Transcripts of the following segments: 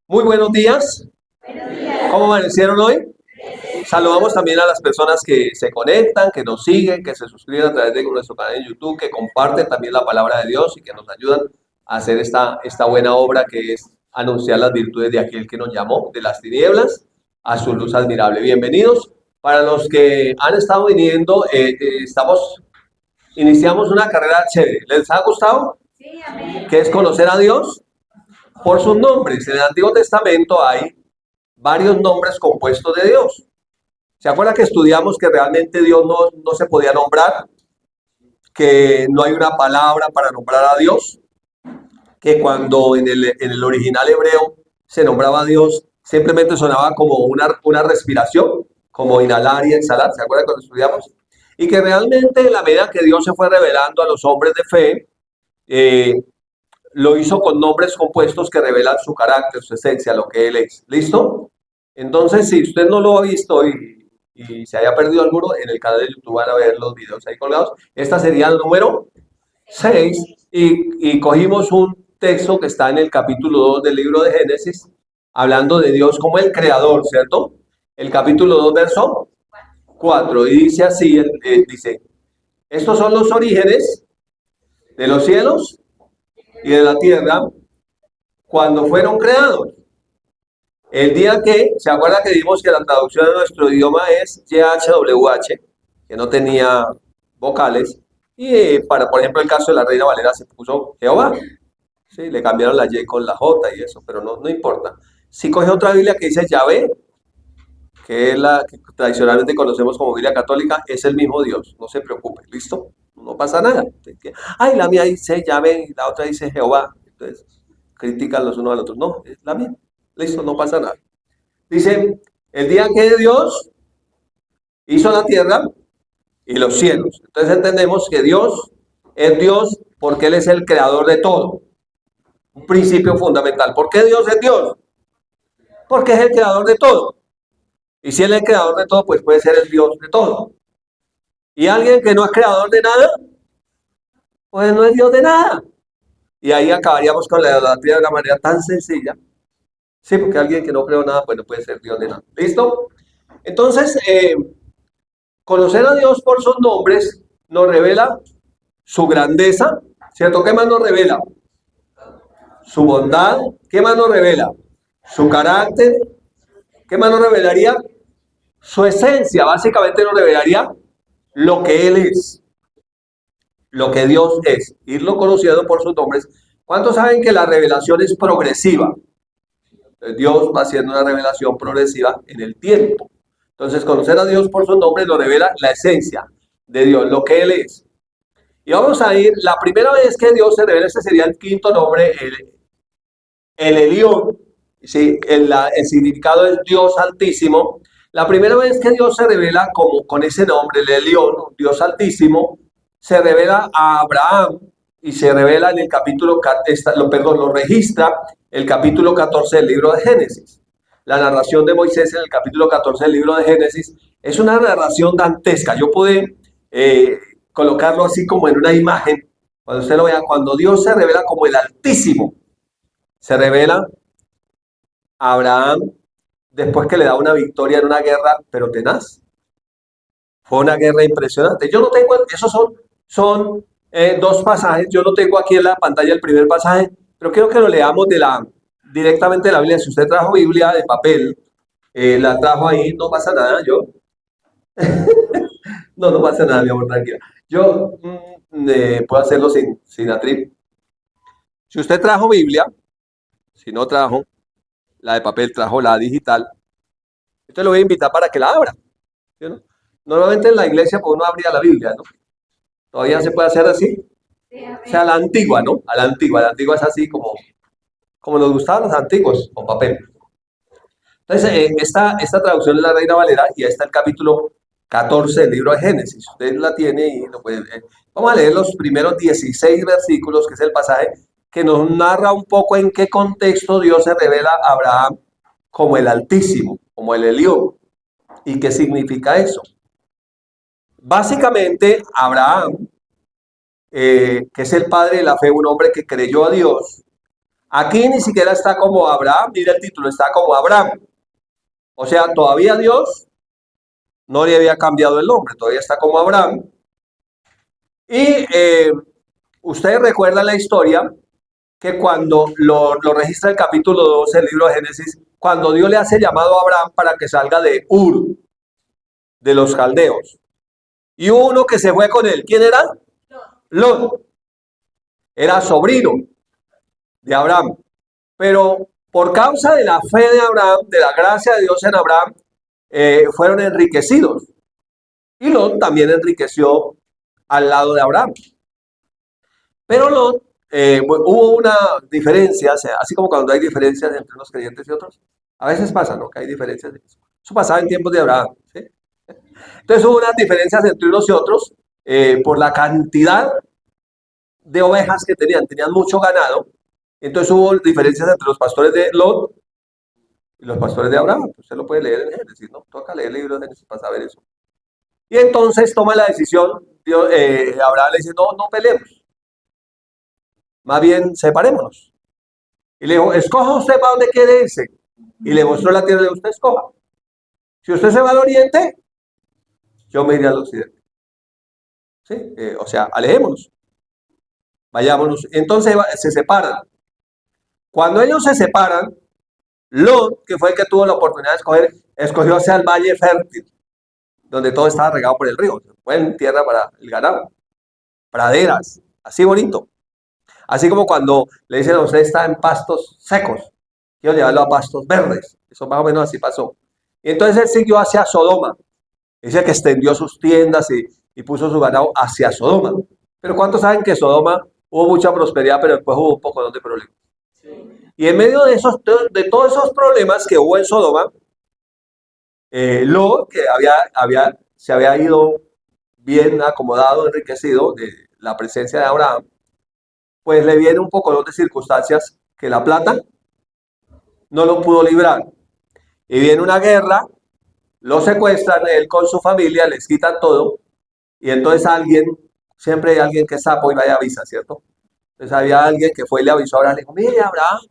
Muy buenos días. ¿Cómo amanecieron hoy? Saludamos también a las personas que se conectan, que nos siguen, que se suscriben a través de nuestro canal en YouTube, que comparten también la palabra de Dios y que nos ayudan a hacer esta buena obra que es anunciar las virtudes de aquel que nos llamó de las tinieblas a su luz admirable. Bienvenidos. Para los que han estado viniendo, iniciamos una carrera chévere. ¿Les ha gustado? Sí, amén. ¿Qué es conocer a Dios? Por sus nombres. En el Antiguo Testamento hay varios nombres compuestos de Dios. ¿Se acuerda que estudiamos que realmente Dios no se podía nombrar? Que no hay una palabra para nombrar a Dios. Que cuando en el original hebreo se nombraba a Dios, simplemente sonaba como una respiración, como inhalar y exhalar. ¿Se acuerda cuando estudiamos? Y que realmente en la medida que Dios se fue revelando a los hombres de fe, eh, lo hizo con nombres compuestos que revelan su carácter, su esencia, lo que Él es. ¿Listo? Entonces, si usted no lo ha visto y se haya perdido alguno, en el canal de YouTube van a ver los videos ahí colgados. Esta sería el número 6 y cogimos un texto que está en el capítulo 2 del libro de Génesis, hablando de Dios como el creador, ¿cierto? El capítulo 2, verso 4, y dice así, dice, estos son los orígenes de los cielos y de la tierra cuando fueron creados. El día que, ¿se acuerda que vimos que la traducción de nuestro idioma es YHWH, que no tenía vocales? Y para, por ejemplo, el caso de la Reina Valera se puso Jehová. Sí, le cambiaron la Y con la J y eso, pero no importa. Si coge otra Biblia que dice Yahvé, que es la que tradicionalmente conocemos como Biblia católica, es el mismo Dios, no se preocupe, ¿listo? No pasa nada. Ay, la mía dice Yahvé y la otra dice Jehová. Entonces, critican los unos a los otros. No, es la mía. Listo, no pasa nada. Dice, el día que Dios hizo la tierra y los cielos. Entonces entendemos que Dios es Dios porque Él es el creador de todo. Un principio fundamental. ¿Por qué Dios es Dios? Porque es el creador de todo. Y si Él es el creador de todo, pues puede ser el Dios de todo. Y alguien que no es creador de nada, pues no es Dios de nada. Y ahí acabaríamos con la idolatría de una manera tan sencilla. Sí, porque alguien que no creó nada, pues no puede ser Dios de nada. ¿Listo? Entonces, conocer a Dios por sus nombres nos revela su grandeza, ¿cierto? ¿Qué más nos revela? Su bondad. ¿Qué más nos revela? Su carácter. ¿Qué más nos revelaría? Su esencia. Básicamente nos revelaría lo que Él es, lo que Dios es. Irlo conociendo por sus nombres. ¿Cuántos saben que la revelación es progresiva? Dios va haciendo una revelación progresiva en el tiempo. Entonces, conocer a Dios por sus nombres nos revela la esencia de Dios, lo que Él es. Y vamos a ir, la primera vez que Dios se revela, este sería el quinto nombre, el Elión, ¿sí? El significado es Dios Altísimo. La primera vez que Dios se revela como con ese nombre, el Elión, Dios Altísimo, se revela a Abraham y se revela en el capítulo, lo registra el capítulo 14 del libro de Génesis. La narración de Moisés en el capítulo 14 del libro de Génesis es una narración dantesca. Yo pude colocarlo así como en una imagen. Cuando usted lo vea, cuando Dios se revela como el Altísimo, se revela a Abraham después que le da una victoria en una guerra, pero tenaz. Fue una guerra impresionante. Yo no tengo, esos son dos pasajes. Yo no tengo aquí en la pantalla el primer pasaje, pero quiero que lo leamos directamente de la Biblia. Si usted trajo Biblia de papel, la trajo ahí, no pasa nada. No pasa nada, mi amor, tranquila. Yo puedo hacerlo sin atril. Si usted trajo Biblia, si no trajo la de papel, trajo la digital, entonces lo voy a invitar para que la abra. ¿Sí, no? Normalmente en la iglesia pues uno abría la Biblia, ¿no? Todavía se puede hacer así. O sea, a la antigua, ¿no? La antigua es así como nos gustaban los antiguos, con papel. Entonces, esta traducción es la Reina Valera y ahí está el capítulo 14 del libro de Génesis. Usted la tiene y lo puede leer. Vamos a leer los primeros 16 versículos, que es el pasaje que nos narra un poco en qué contexto Dios se revela a Abraham como el Altísimo, como el Elión. ¿Y qué significa eso? Básicamente, Abraham, que es el padre de la fe, un hombre que creyó a Dios, Aquí ni siquiera está como Abraham, mira el título, está como Abraham. O sea, todavía Dios no le había cambiado el nombre, todavía está como Abraham. Y ustedes recuerdan la historia que cuando lo registra el capítulo 12 del libro de Génesis, cuando Dios le hace llamado a Abraham para que salga de Ur, de los caldeos. Y hubo uno que se fue con él. ¿Quién era? Lot. Era sobrino de Abraham. Pero por causa de la fe de Abraham, de la gracia de Dios en Abraham, fueron enriquecidos. Y Lot también enriqueció al lado de Abraham. Pero Lot, hubo una diferencia, o sea, así como cuando hay diferencias entre unos creyentes y otros, a veces pasa, ¿no? Que hay diferencias. Eso pasaba en tiempos de Abraham, ¿sí? Entonces hubo unas diferencias entre unos y otros por la cantidad de ovejas que tenían mucho ganado. Entonces hubo diferencias entre los pastores de Lot y los pastores de Abraham. Usted lo puede leer en Génesis, ¿no? Toca leer el libro de Génesis para saber eso. Y entonces toma la decisión, Dios, Abraham le dice, no peleemos, más bien separémonos. Y le dijo, escoja usted para dónde quiere irse. Y le mostró la tierra de usted, escoja. Si usted se va al oriente, yo me iré al occidente. ¿Sí? O sea, alejémonos, vayámonos. Entonces se separan. Cuando ellos se separan, Lot, que fue el que tuvo la oportunidad de escoger, escogió hacia el valle fértil, donde todo estaba regado por el río. Buen tierra para el ganado, praderas, así bonito. Así como cuando le dicen a usted está en pastos secos, quiero llevarlo a pastos verdes. Eso más o menos así pasó. Y entonces él siguió hacia Sodoma. Dice que extendió sus tiendas y puso su ganado hacia Sodoma. Pero ¿cuántos saben que Sodoma hubo mucha prosperidad, pero después hubo un poco de problemas? Y en medio de todos esos problemas que hubo en Sodoma, Lot, que se había ido bien acomodado, enriquecido de la presencia de Abraham, pues le viene un poco de circunstancias que la plata no lo pudo librar. Y viene una guerra, lo secuestran, él con su familia, les quitan todo, y entonces siempre hay alguien que es sapo y vaya a avisa, ¿cierto? Entonces había alguien que fue y le avisó a Abraham, le dijo, mire Abraham,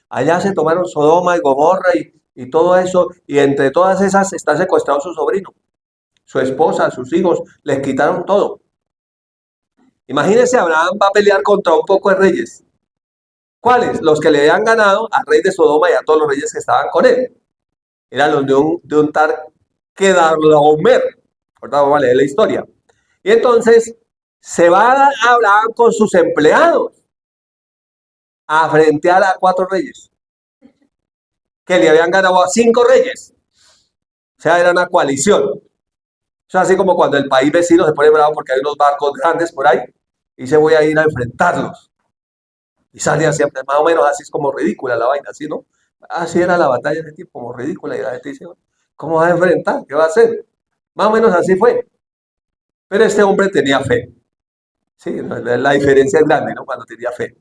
allá se tomaron Sodoma y Gomorra y todo eso, y entre todas esas está secuestrado su sobrino, su esposa, sus hijos, les quitaron todo. Imagínense, Abraham va a pelear contra un poco de reyes. ¿Cuáles? Los que le habían ganado al rey de Sodoma y a todos los reyes que estaban con él. Eran los de un tal Kedorlaomer. Ahorita vamos a leer la historia. Y entonces se va Abraham con sus empleados a frentear a 4 reyes que le habían ganado a 5 reyes. O sea, era una coalición. O sea, así como cuando el país vecino se pone bravo porque hay unos barcos grandes por ahí y se voy a ir a enfrentarlos. Y salía siempre, más o menos así, es como ridícula la vaina, ¿sí, no? Así era la batalla de tipo, como ridícula. Y la gente dice, ¿cómo va a enfrentar? ¿Qué va a hacer? Más o menos así fue. Pero este hombre tenía fe. Sí, la diferencia es grande, ¿no? Cuando tenía fe,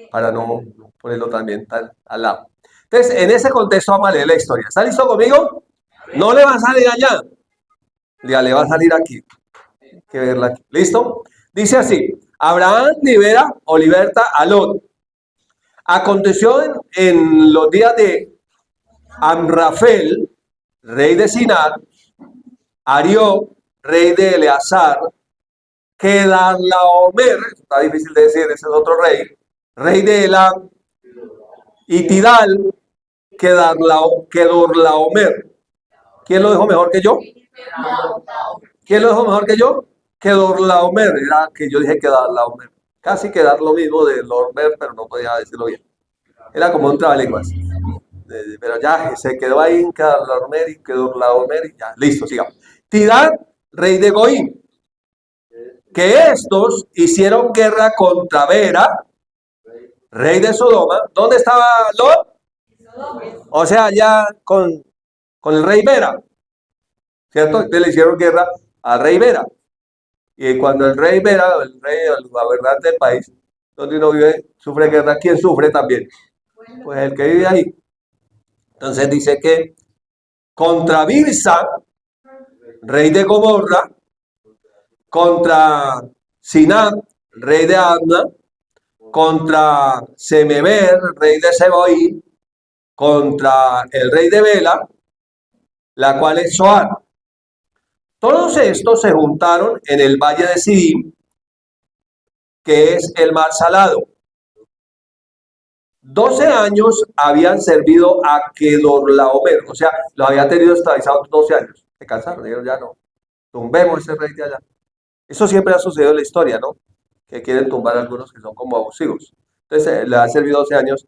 para no ponerlo también tan al lado. Entonces, en ese contexto vamos a leer la historia. ¿Está listo conmigo? No le va a salir allá. Ya le va a salir aquí. Hay que verla aquí. ¿Listo? Dice así, Abraham libera o liberta a Lot. Aconteció en los días de Amrafel, rey de Sinar, Arió, rey de Eleazar, Kedorlaomer, está difícil de decir, ese es otro rey de Elam, y Tidal, Kedorlaomer. ¿Quién lo dijo mejor que yo? ¿Quién lo dijo mejor que yo? Kedorlaomer, era que yo dije Kedorlaomer. Casi quedar lo mismo de Lormer, pero no podía decirlo bien. Era como un trabalenguas. Pero ya se quedó ahí en Kedorlaomer y Kedorlaomer y ya, listo, sigamos. Tidal, rey de Goim. Que estos hicieron guerra contra Vera, rey de Sodoma. ¿Dónde estaba Lot? O sea, ya con el rey Vera, ¿cierto? Entonces le hicieron guerra al rey Vera. Y cuando el rey Vera, el gobernante del país, donde uno vive, sufre guerra, ¿quién sufre también? Pues el que vive ahí. Entonces dice que contra Birsa, rey de Gomorra, contra Sinat, rey de Adna, contra Semeber, rey de Seboí, contra el rey de Bela, la cual es Zoar. Todos estos se juntaron en el valle de Sidim, que es el mar salado. 12 años habían servido a Kedorlaomer, o sea, lo había tenido esclavizados 12 años. Se cansaron, dijeron, ya no, tumbemos ese rey de allá. Eso siempre ha sucedido en la historia, ¿no? Que quieren tumbar a algunos que son como abusivos. Entonces, le ha servido 12 años.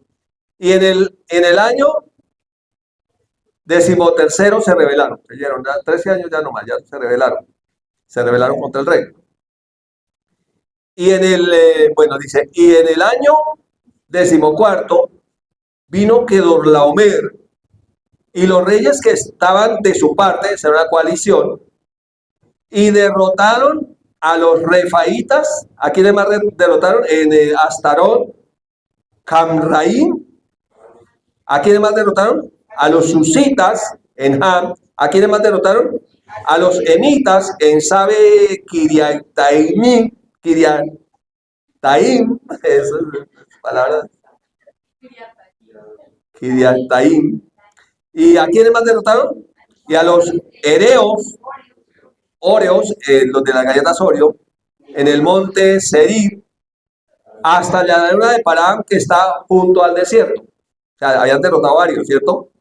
Y en el año 13º se rebelaron. Creyeron, 13 años ya nomás, ya se rebelaron. Se rebelaron contra el rey. Y bueno, dice, y en el año 14º vino Kedorlaomer y los reyes que estaban de su parte, esa era una coalición, y derrotaron a los refaitas. ¿A quiénes más derrotaron? En Astarón, Camraín. ¿A quiénes más derrotaron? A los susitas en Ham. ¿A quiénes más derrotaron? A los emitas en Sabe Kiriataim. Kiriataim, eso es palabra. Kiriataim. ¿Y a quiénes más derrotaron? Y a los Oreos, los de las galletas Oreo, en el monte Seir, hasta la llanura de Parán, que está junto al desierto. O sea, habían derrotado varios, ¿cierto?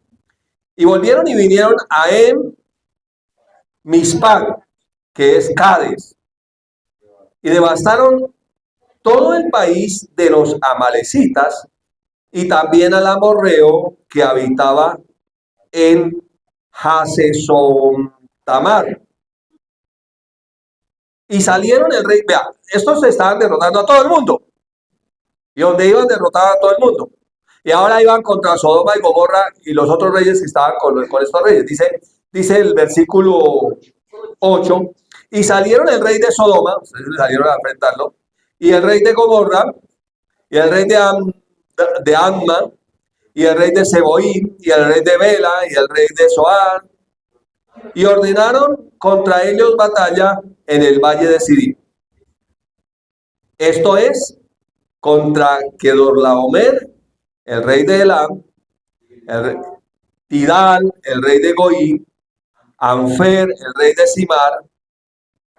Y volvieron y vinieron a Mispán, que es Cades, y devastaron todo el país de los amalecitas y también al amorreo que habitaba en Hasesontamar. Y salieron el rey, vea, estos se estaban derrotando a todo el mundo. Y donde iban derrotaban a todo el mundo. Y ahora iban contra Sodoma y Gomorra y los otros reyes que estaban con estos reyes. Dice el versículo 8, y salieron el rey de Sodoma, ustedes salieron a enfrentarlo, y el rey de Gomorra, y el rey de Amma, y el rey de Seboí, y el rey de Bela, y el rey de Zoar, y ordenaron contra ellos batalla en el valle de Sidim. Esto es, contra Kedorlaomer, el rey de Elam, Tidal, el rey de Goí, Anfer, el rey de Simar,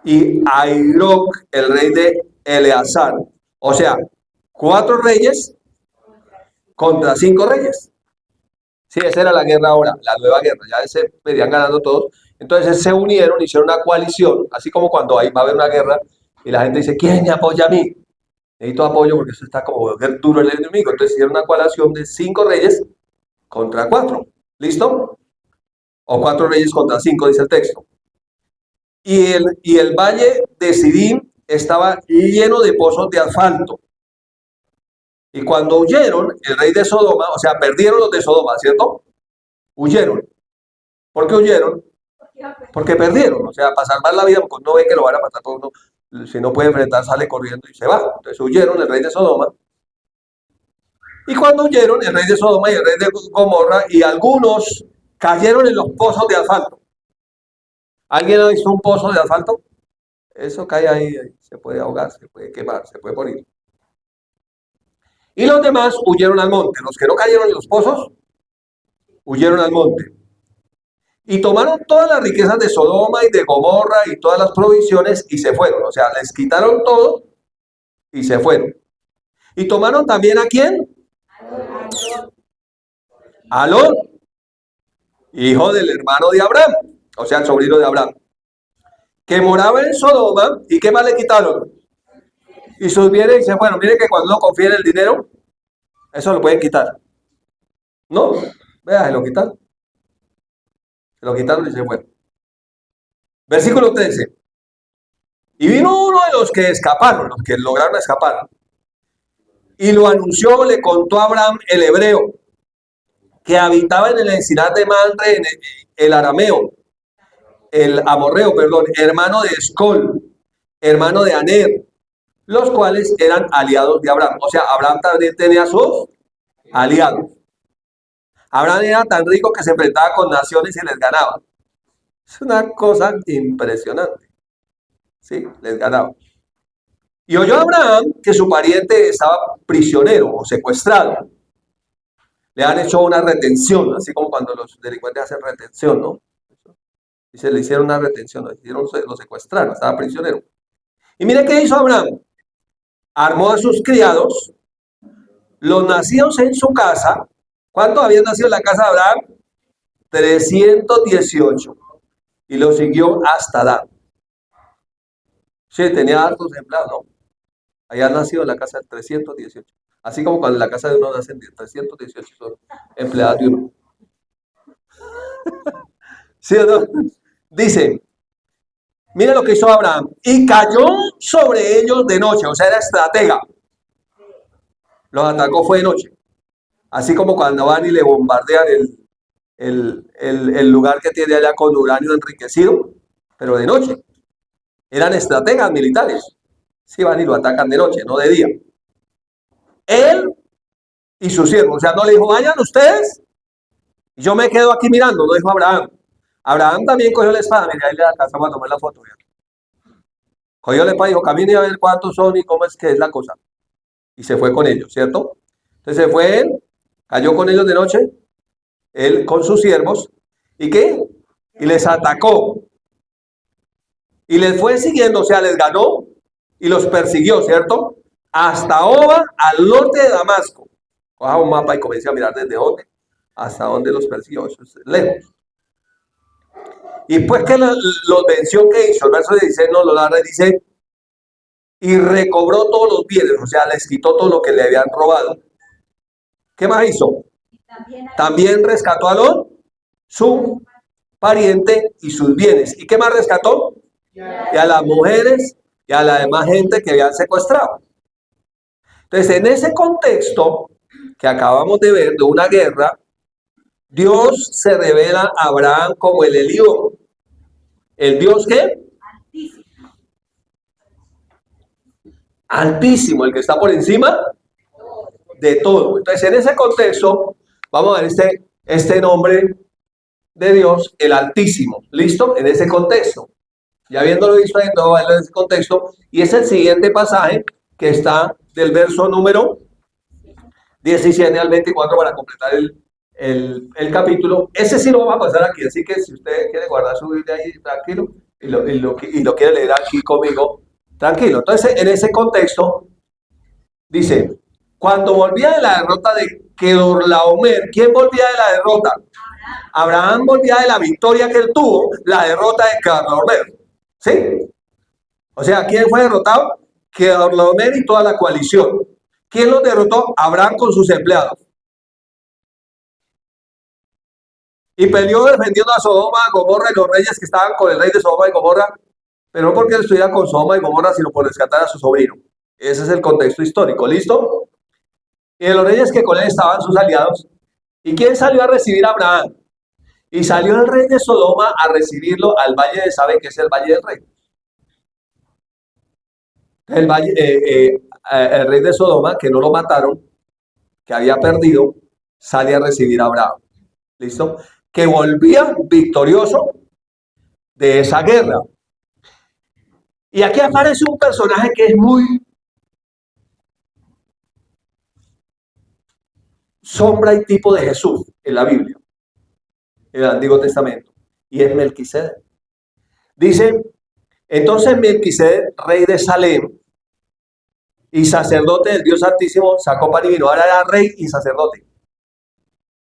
y Airok, el rey de Eleazar. O sea, 4 reyes contra 5 reyes. Sí, esa era la guerra ahora, la nueva guerra, ya se venían ganando todos. Entonces se unieron, hicieron una coalición, así como cuando va a haber una guerra y la gente dice, ¿quién me apoya a mí? Necesito apoyo porque eso está como duro el enemigo. Entonces hicieron una coalición de 5 reyes contra 4. ¿Listo? O 4 reyes contra 5, dice el texto. Y el valle de Sidim estaba lleno de pozos de asfalto. Y cuando huyeron, el rey de Sodoma, o sea, perdieron los de Sodoma, ¿cierto? Huyeron. ¿Por qué huyeron? Porque perdieron. O sea, para salvar la vida, porque no ve que lo van a matar todo uno. Si no puede enfrentar, sale corriendo y se va. Entonces huyeron el rey de Sodoma. Y cuando huyeron, el rey de Sodoma y el rey de Gomorra, y algunos cayeron en los pozos de asfalto. ¿Alguien ha visto un pozo de asfalto? Eso cae ahí, se puede ahogar, se puede quemar, se puede morir. Y los demás huyeron al monte. Los que no cayeron en los pozos, huyeron al monte. Y tomaron todas las riquezas de Sodoma y de Gomorra y todas las provisiones y se fueron. O sea, les quitaron todo y se fueron. Y tomaron también ¿a quién? A Lot, hijo del hermano de Abraham, o sea, el sobrino de Abraham, que moraba en Sodoma. ¿Y qué más le quitaron? Y sus bienes y se fueron. Miren que cuando uno confía en el dinero, eso lo pueden quitar. No, vea, se lo quitaron. Se lo quitaron y se fueron. Versículo 13. Y vino uno de los que escaparon, los que lograron escapar, y lo anunció, le contó a Abraham el hebreo, que habitaba en el encinar de Mamre, en el arameo, el amorreo, perdón, hermano de Escol, hermano de Aner, los cuales eran aliados de Abraham. O sea, Abraham también tenía sus aliados. Abraham era tan rico que se enfrentaba con naciones y les ganaba. Es una cosa impresionante. Sí, les ganaba. Y oyó Abraham que su pariente estaba prisionero o secuestrado. Le han hecho una retención, así como cuando los delincuentes hacen retención, ¿no? Y se le hicieron una retención, lo secuestraron, estaba prisionero. Y mire qué hizo Abraham. Armó a sus criados, los nacidos en su casa. ¿Cuántos habían nacido en la casa de Abraham? 318. Y lo siguió hasta Dan. Sí, tenía hartos empleados, ¿no? Había nacido en la casa de 318. Así como cuando en la casa de uno nacen 318 son empleados de uno. ¿Sí o no? Dice, mira lo que hizo Abraham. Y cayó sobre ellos de noche, o sea, era estratega. Los atacó fue de noche. Así como cuando van y le bombardean el lugar que tiene allá con uranio enriquecido, pero de noche. Eran estrategas militares. Sí, van y lo atacan de noche, no de día. Él y sus siervos, o sea, no le dijo, vayan ustedes, y yo me quedo aquí mirando, no dijo Abraham. Abraham también cogió la espada, mira, ahí le alcanzamos a tomar la foto. Mira. Cogió la espada y dijo, camine a ver cuántos son y cómo es que es la cosa. Y se fue con ellos, ¿cierto? Entonces se fue él, cayó con ellos de noche, él con sus siervos, ¿y qué? Y les atacó. Y les fue siguiendo, o sea, les ganó y los persiguió, ¿cierto? Hasta Oba, al norte de Damasco. Coja un mapa y comience a mirar desde dónde hasta dónde los persiguió. Eso es lejos. Y pues que los venció, ¿qué hizo? El verso 16 nos lo narra y dice, y recobró todos los bienes, o sea, les quitó todo lo que le habían robado. ¿Qué más hizo? También rescató a Lot, su pariente y sus bienes. ¿Y qué más rescató? Y a las mujeres y a la demás gente que habían secuestrado. Entonces, en ese contexto que acabamos de ver de una guerra, Dios se revela a Abraham como el Elión. ¿El Dios qué? Altísimo. Altísimo, el que está por encima de todo. Entonces, en ese contexto, vamos a ver este nombre de Dios, el Altísimo. ¿Listo? En ese contexto. Ya habiéndolo visto ahí, todo va en ese contexto. Y es el siguiente pasaje que está del verso número 17 al 24 para completar el capítulo. Ese sí lo vamos a pasar aquí, así que si usted quiere guardar su Biblia ahí tranquilo y lo quiere leer aquí conmigo, tranquilo. Entonces, en ese contexto, dice, cuando volvía de la derrota de Kedorlaomer, ¿quién volvía de la derrota? Abraham volvía de la victoria que él tuvo, la derrota de Kedorlaomer. ¿Sí? O sea, ¿quién fue derrotado? Kedorlaomer y toda la coalición. ¿Quién los derrotó? Abraham con sus empleados. Y peleó defendiendo a Sodoma, Gomorra y los reyes que estaban con el rey de Sodoma y Gomorra, pero no porque él estuviera con Sodoma y Gomorra, sino por rescatar a su sobrino. Ese es el contexto histórico, ¿listo? Y de los reyes que con él estaban sus aliados. ¿Y quién salió a recibir a Abraham? Y salió el rey de Sodoma a recibirlo al valle de Sabe, que es el valle del rey. El rey de Sodoma, que no lo mataron, que había perdido, sale a recibir a Abraham. ¿Listo? Que volvía victorioso de esa guerra. Y aquí aparece un personaje que es muy sombra y tipo de Jesús en la Biblia, en el Antiguo Testamento, y es Melquisedec. Dice, entonces Melquisedec, rey de Salem y sacerdote del Dios Altísimo, sacó pan y vino. Ahora era rey y sacerdote.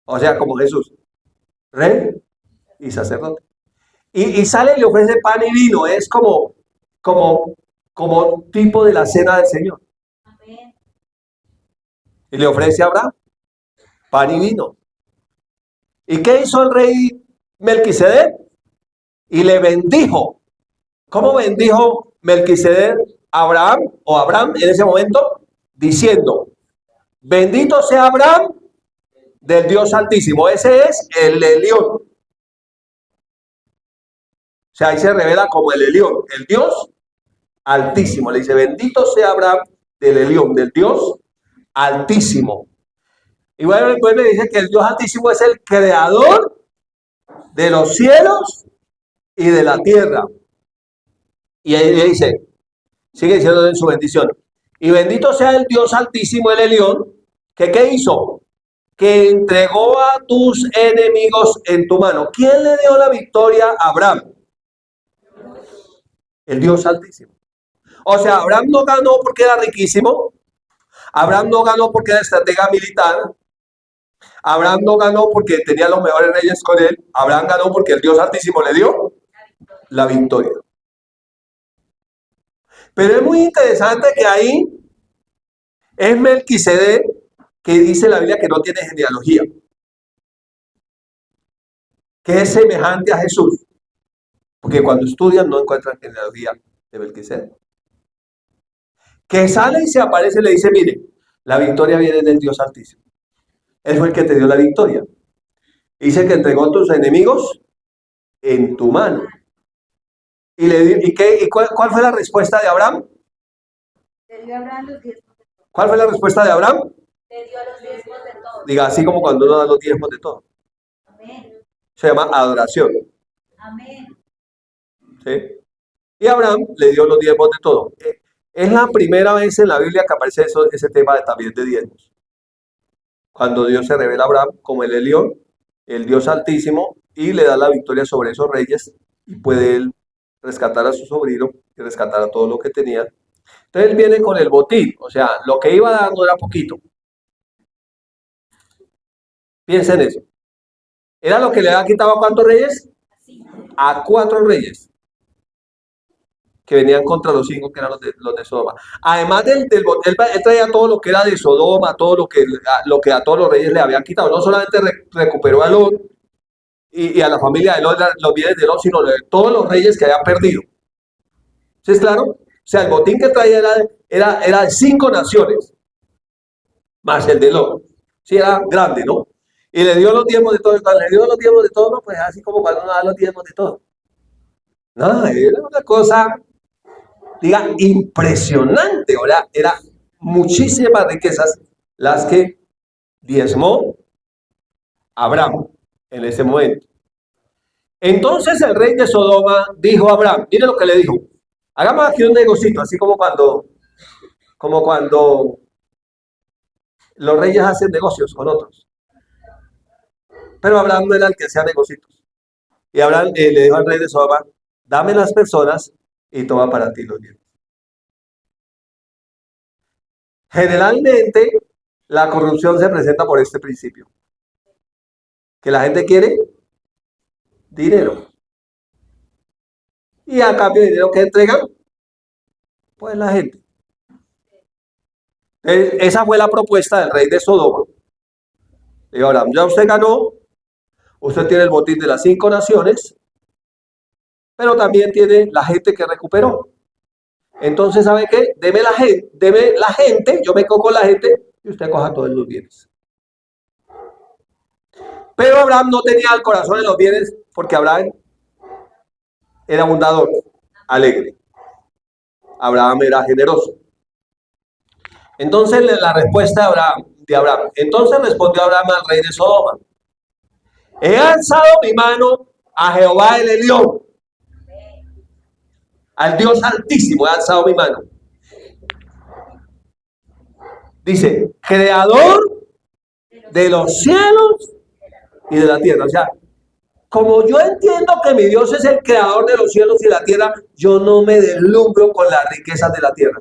O sea, como Jesús, rey y sacerdote. Y sale y le ofrece pan y vino. Es como tipo de la cena del Señor. Amén. Y le ofrece a Abraham pan y vino. ¿Y qué hizo el rey Melquisedec? Y le bendijo. ¿Cómo bendijo Melquisedec a Abraham o Abraham en ese momento? Diciendo, bendito sea Abraham del Dios Altísimo. Ese es el Elión. O sea, ahí se revela como el Elión, el Dios Altísimo. Le dice, bendito sea Abraham del Elión, del Dios Altísimo. Y bueno, después le dice que el Dios Altísimo es el creador de los cielos y de la tierra. Y ahí le dice, Sigue diciendo en su bendición. Y bendito sea el Dios Altísimo, el Elión, que ¿qué hizo? Que entregó a tus enemigos en tu mano. ¿Quién le dio la victoria a Abraham? El Dios Altísimo. O sea, Abraham no ganó porque era riquísimo. Abraham no ganó porque era estratega militar. Abraham no ganó porque tenía los mejores reyes con él. Abraham ganó porque el Dios Altísimo le dio la victoria. Pero es muy interesante que ahí es Melquisedec, que dice la Biblia que no tiene genealogía, que es semejante a Jesús. Porque cuando estudian no encuentran genealogía de Melquisedec. Que sale y se aparece y le dice, mire, la victoria viene del Dios Altísimo. Él fue el que te dio la victoria. Dice que entregó a tus enemigos en tu mano. ¿Cuál fue la respuesta de Abraham? Le dio a Abraham los diezmos de todo. ¿Cuál fue la respuesta de Abraham? Le dio los diezmos de todo. Diga, así como cuando uno da los diezmos de todo. Amén. Se llama adoración. Amén. ¿Sí? Y Abraham le dio los diezmos de todo. Es la primera vez en la Biblia que aparece ese tema también de diezmos. Cuando Dios se revela a Abraham como el Elión, el Dios Altísimo, y le da la victoria sobre esos reyes, y puede él rescatar a su sobrino y rescatar a todo lo que tenía. Entonces él viene con el botín, o sea, lo que iba dando era poquito. Piensen en eso. ¿Era lo que le había quitado a cuántos reyes? A 4 reyes que venían contra los 5 que eran los de Sodoma. Además del botín, él traía todo lo que era de Sodoma, todo lo que a todos los reyes le habían quitado. No solamente recuperó a Lot y a la familia de Lot, los bienes de Lot, sino de todos los reyes que habían perdido. ¿Sí es claro? O sea, el botín que traía era de 5 naciones, más el de Lot. Sí, era grande, ¿no? Y le dio los diezmos de todo. Le dio los diezmos de todo, ¿no? Pues así como cuando uno da los diezmos de todo. No, era una cosa, diga, impresionante. Ahora, era muchísimas riquezas las que diezmó Abraham en ese momento. Entonces el rey de Sodoma dijo a Abraham, mire lo que le dijo, hagamos aquí un negocito, así como cuando los reyes hacen negocios con otros. Pero Abraham no era el que hacía negocios. Y Abraham le dijo al rey de Sodoma, dame las personas y toma para ti los bienes. Generalmente la corrupción se presenta por este principio. Que la gente quiere dinero. Y a cambio de dinero que entregan, pues la gente. Esa fue la propuesta del rey de Sodoma. Y ahora, ya usted ganó, usted tiene el botín de las 5 naciones, pero también tiene la gente que recuperó. Entonces, ¿sabe qué? Deme la gente, yo me cojo la gente y usted coja todos los bienes. Pero Abraham no tenía el corazón en los bienes porque Abraham era un dador, alegre. Abraham era generoso. Entonces la respuesta de Abraham. Entonces respondió Abraham al rey de Sodoma. He alzado mi mano a Jehová el Elión. Al Dios Altísimo he alzado mi mano. Dice, creador de los cielos y de la tierra. O sea, como yo entiendo que mi Dios es el creador de los cielos y la tierra, yo no me deslumbro con las riquezas de la tierra.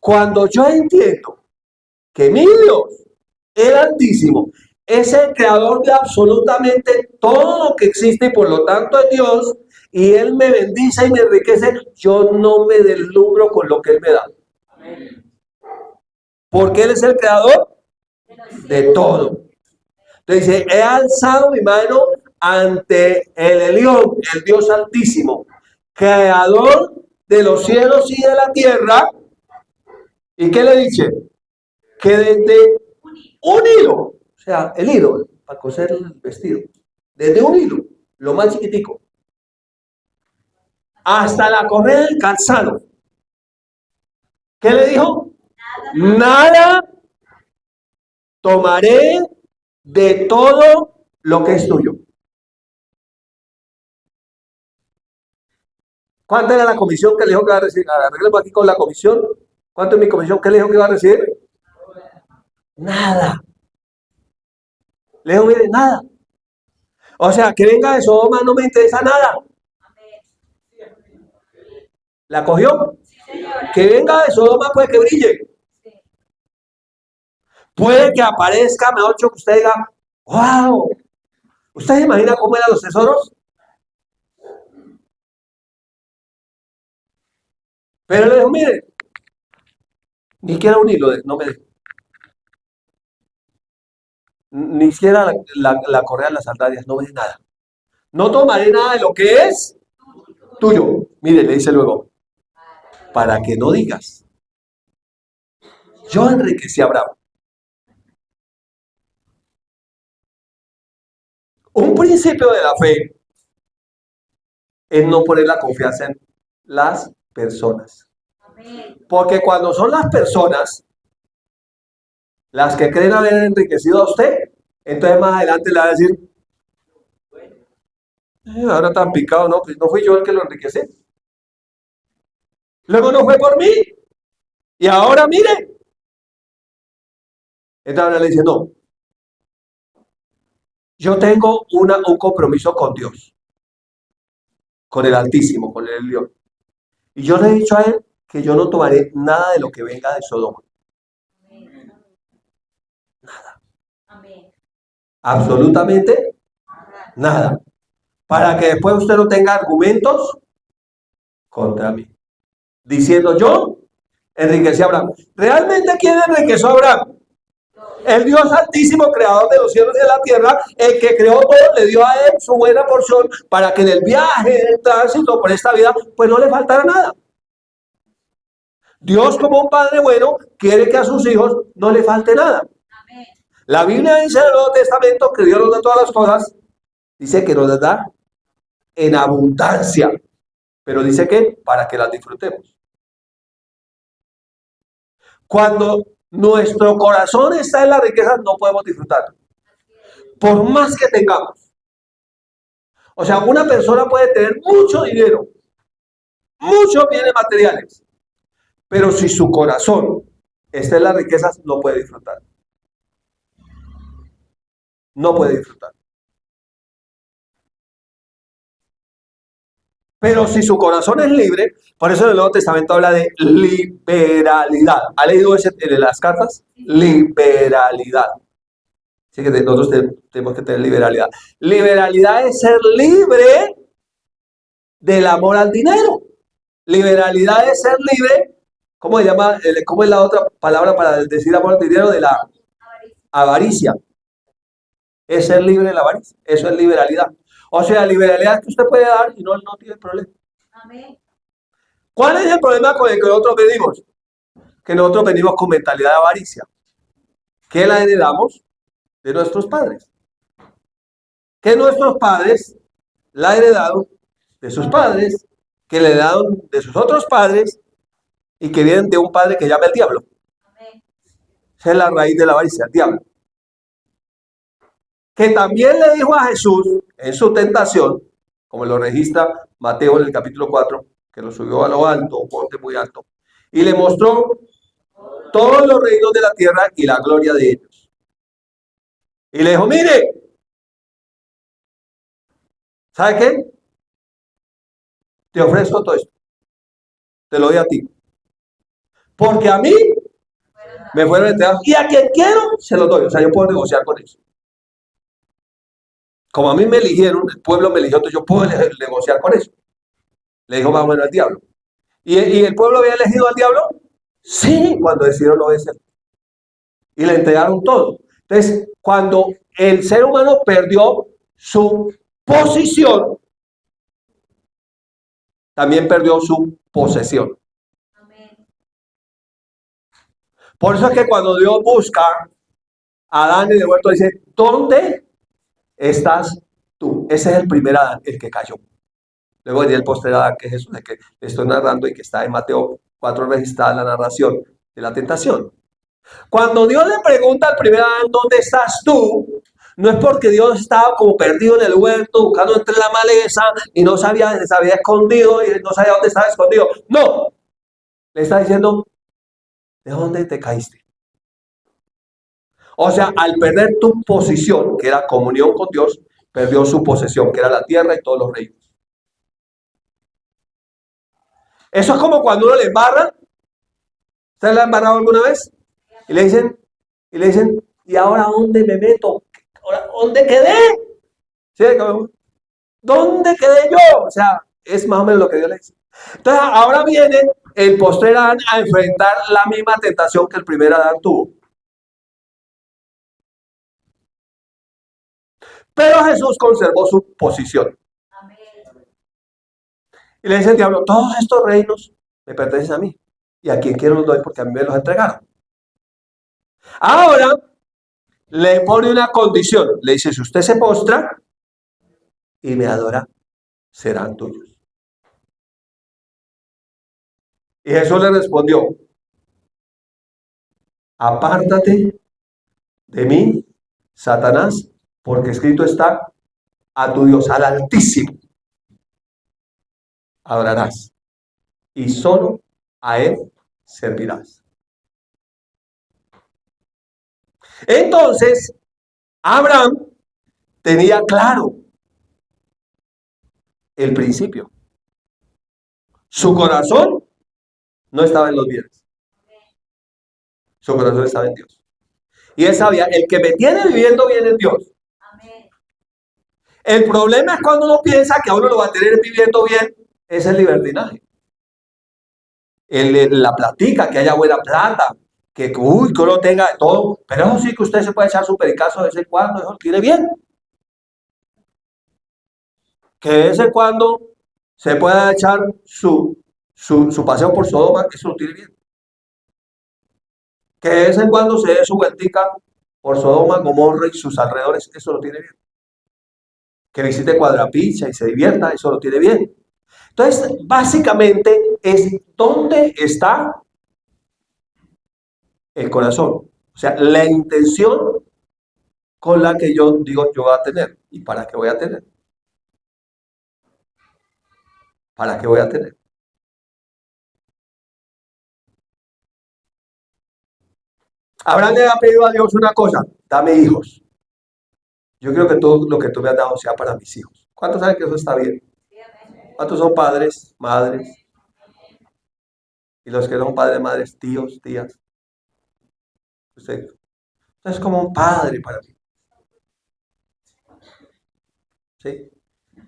Cuando yo entiendo que mi Dios, el Altísimo, es el creador de absolutamente todo lo que existe y por lo tanto es Dios, y Él me bendice y me enriquece, yo no me deslumbro con lo que Él me da. Porque Él es el creador de todo. Entonces dice, he alzado mi mano ante el Elión, el Dios Altísimo, creador de los cielos y de la tierra. ¿Y qué le dice? Que desde un hilo, o sea, el hilo para coser el vestido, desde un hilo, lo más chiquitico, hasta la correa del calzado. ¿Qué le dijo? Nada tomaré de todo lo que es tuyo. ¿Cuánta era la comisión que le dijo que iba a recibir? Arreglemos aquí con la comisión. ¿Cuánto es mi comisión que le dijo que iba a recibir? Nada. Le dijo, mire, nada. O sea, que venga de Sodoma no me interesa nada. ¿La cogió? Sí, señora. Que venga de Sodoma, pues que brille. Sí. Puede que aparezca, mejor dicho, que usted diga, wow. ¿Usted se imagina cómo eran los tesoros? Pero le dijo, mire, ni siquiera un hilo, no me dejo. Ni siquiera la correa de las sandalias, no me dé nada. No tomaré nada de lo que es tuyo. Mire, le dice luego, para que no digas, yo enriquecí a Abraham. Un principio de la fe es no poner la confianza en las personas. Amén. Porque cuando son las personas las que creen haber enriquecido a usted, entonces más adelante le va a decir, ahora tan picado, no, pues no fui yo el que lo enriquecí. Luego no fue por mí. Y ahora mire. Entonces ahora le dice, no, yo tengo un compromiso con Dios, con el Altísimo, con el Dios. Y yo le he dicho a él que yo no tomaré nada de lo que venga de Sodoma. Amén. Amén. Absolutamente Nada. nada. Para que después usted no tenga argumentos contra mí. Diciendo yo, enriquecí a Abraham. ¿Realmente quién enriqueció a Abraham? El Dios Altísimo, creador de los cielos y de la tierra, el que creó todo, le dio a él su buena porción para que en el viaje, en el tránsito por esta vida, pues no le faltara nada. Dios, como un padre bueno, quiere que a sus hijos no le falte nada. Amén. La Biblia dice en el Nuevo Testamento que Dios nos da todas las cosas, dice que nos las da en abundancia, pero dice que para que las disfrutemos. Cuando nuestro corazón está en la riqueza, no podemos disfrutar, por más que tengamos. O sea, una persona puede tener mucho dinero, muchos bienes materiales, pero si su corazón está en las riquezas, no puede disfrutar. No puede disfrutar. Pero si su corazón es libre, por eso en el Nuevo Testamento habla de liberalidad. ¿Ha leído ese en las cartas? Liberalidad. Así que nosotros tenemos que tener liberalidad. Liberalidad es ser libre del amor al dinero. Liberalidad es ser libre, ¿cómo se llama? ¿Cómo es la otra palabra para decir amor al dinero? De la avaricia. Es ser libre de la avaricia. Eso es liberalidad. O sea, liberalidad que usted puede dar y no tiene problema. Amén. ¿Cuál es el problema con el que nosotros venimos? Que nosotros venimos con mentalidad de avaricia. ¿Qué la heredamos? De nuestros padres. Que nuestros padres la heredaron de sus padres, que le heredaron de sus otros padres y que vienen de un padre que llama el diablo. Amén. Esa es la raíz de la avaricia, el diablo. Que también le dijo a Jesús en su tentación, como lo registra Mateo en el capítulo 4, que lo subió a lo alto, un monte muy alto, y le mostró todos los reinos de la tierra y la gloria de ellos. Y le dijo, mire, ¿sabe qué? Te ofrezco todo esto, te lo doy a ti. Porque a mí me fueron entregados y a quien quiero se lo doy. O sea, yo puedo negociar con eso. Como a mí me eligieron, el pueblo me eligió, entonces yo puedo negociar con eso. Le dijo más o menos al diablo. ¿Y el pueblo había elegido al diablo? Sí, cuando decidieron obedecer. Y le entregaron todo. Entonces, cuando el ser humano perdió su posición, también perdió su posesión. Amén. Por eso es que cuando Dios busca a Adán en el huerto, dice, ¿dónde estás tú? Ese es el primer Adán, el que cayó. Luego venía el posterior Adán, que es Jesús, el que le estoy narrando y que está en Mateo 4 registrada la narración de la tentación. Cuando Dios le pregunta al primer Adán, ¿dónde estás tú? No es porque Dios estaba como perdido en el huerto, buscando entre la maleza y no sabía, se había escondido y no sabía dónde estaba escondido. No, le está diciendo, ¿de dónde te caíste? O sea, al perder tu posición, que era comunión con Dios, perdió su posesión, que era la tierra y todos los reinos. Eso es como cuando uno le embarra. ¿Usted le ha embarrado alguna vez? Y le dicen, ¿y ahora dónde me meto? ¿Dónde quedé? ¿Sí? ¿Dónde quedé yo? O sea, es más o menos lo que Dios le dice. Entonces, ahora viene el postrer Adán a enfrentar la misma tentación que el primer Adán tuvo. Pero Jesús conservó su posición. Amén. Y le dice el diablo, todos estos reinos me pertenecen a mí. Y a quien quiero los doy porque a mí me los entregaron. Ahora le pone una condición. Le dice, si usted se postra y me adora, serán tuyos. Y Jesús le respondió, apártate de mí, Satanás, porque escrito está, a tu Dios, al Altísimo, adorarás, y solo a Él servirás. Entonces, Abraham tenía claro el principio. Su corazón no estaba en los bienes. Su corazón estaba en Dios. Y él sabía, el que me tiene viviendo bien es Dios. Amén. El problema es cuando uno piensa que a uno lo va a tener viviendo bien, es el libertinaje. La platica, que haya buena plata, que uno tenga de todo, pero eso sí que usted se puede echar su pericazo de vez en cuando, eso lo tiene bien. Que de vez en cuando se pueda echar su paseo por Sodoma, eso lo tiene bien. Que de vez en cuando se dé su vueltica por Sodoma, Gomorra y sus alrededores, eso lo tiene bien. Que visite Cuadrapicha y se divierta, eso lo tiene bien. Entonces, básicamente es dónde está el corazón. O sea, la intención con la que yo digo yo voy a tener. ¿Y para qué voy a tener? ¿Para qué voy a tener? Abraham le ha pedido a Dios una cosa, dame hijos. Yo quiero que todo lo que tú me has dado sea para mis hijos. ¿Cuántos saben que eso está bien? ¿Cuántos son padres, madres? Y los que son padres, madres, tíos, tías. Usted es como un padre para mí. ¿Sí?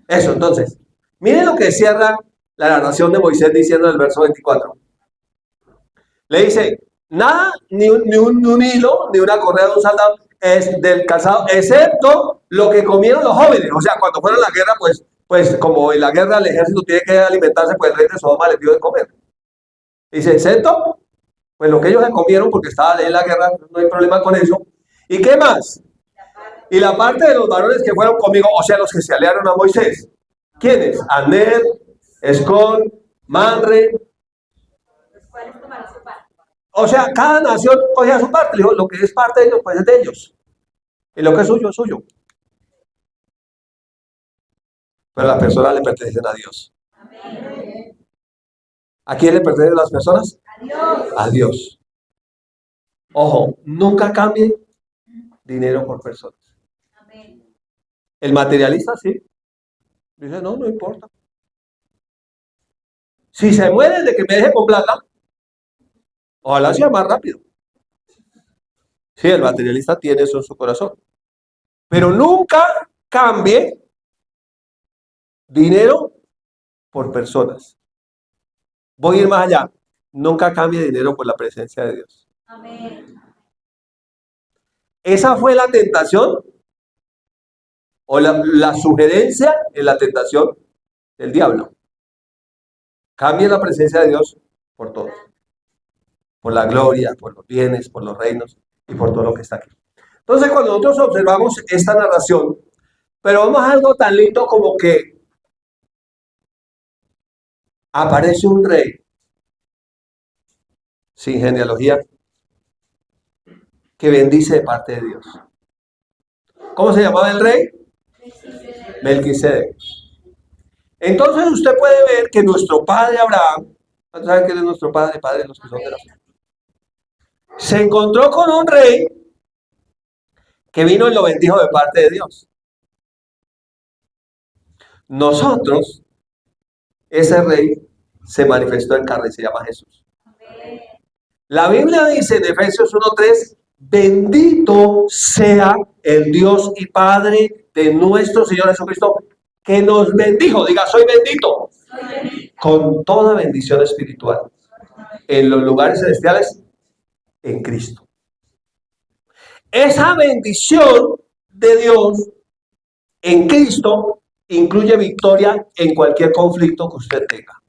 Eso, entonces. Miren lo que cierra la narración de Moisés diciendo en el verso 24. Le dice, nada, ni un hilo, ni una correa de un soldado es del calzado, excepto lo que comieron los jóvenes. O sea, cuando fueron a la guerra, pues como en la guerra el ejército tiene que alimentarse, pues el rey de Sodoma les dio de comer. Dice, excepto, pues lo que ellos se comieron porque estaba en la guerra, no hay problema con eso. ¿Y qué más? Y la parte de los varones que fueron conmigo, o sea, los que se aliaron a Moisés. ¿Quiénes? Aner, Escón, Manre. Los cuales tomaron su parte. O sea, cada nación cogía su parte. Dijo, lo que es parte de ellos, pues es de ellos. Y lo que es suyo, es suyo. Pero las personas le pertenecen a Dios. Amén. ¿A quién le pertenecen las personas? Adiós. A Dios. Ojo, nunca cambie dinero por personas. Amén. El materialista sí. Dice, no importa. Si se muere de que me deje con plata, ojalá sea más rápido. Sí, el materialista tiene eso en su corazón. Pero nunca cambie dinero por personas. Voy a ir más allá. Nunca cambie dinero por la presencia de Dios. Amén. Esa fue la tentación o la sugerencia en la tentación del diablo. Cambie la presencia de Dios por todo. Por la gloria, por los bienes, por los reinos y por todo lo que está aquí. Entonces, cuando nosotros observamos esta narración, pero vamos a algo tan lindo como que aparece un rey sin genealogía que bendice de parte de Dios. ¿Cómo se llamaba el rey? Melquisedec. Entonces usted puede ver que nuestro padre Abraham, ¿cuántos saben quién es nuestro padre? Padre de los que son de la fe. Se encontró con un rey que vino y lo bendijo de parte de Dios. Nosotros, ese rey se manifestó en carne y se llama Jesús. La Biblia dice en Efesios 1:3, bendito sea el Dios y Padre de nuestro Señor Jesucristo, que nos bendijo, diga, soy bendito, con toda bendición espiritual en los lugares celestiales en Cristo. Esa bendición de Dios en Cristo incluye victoria en cualquier conflicto que usted tenga.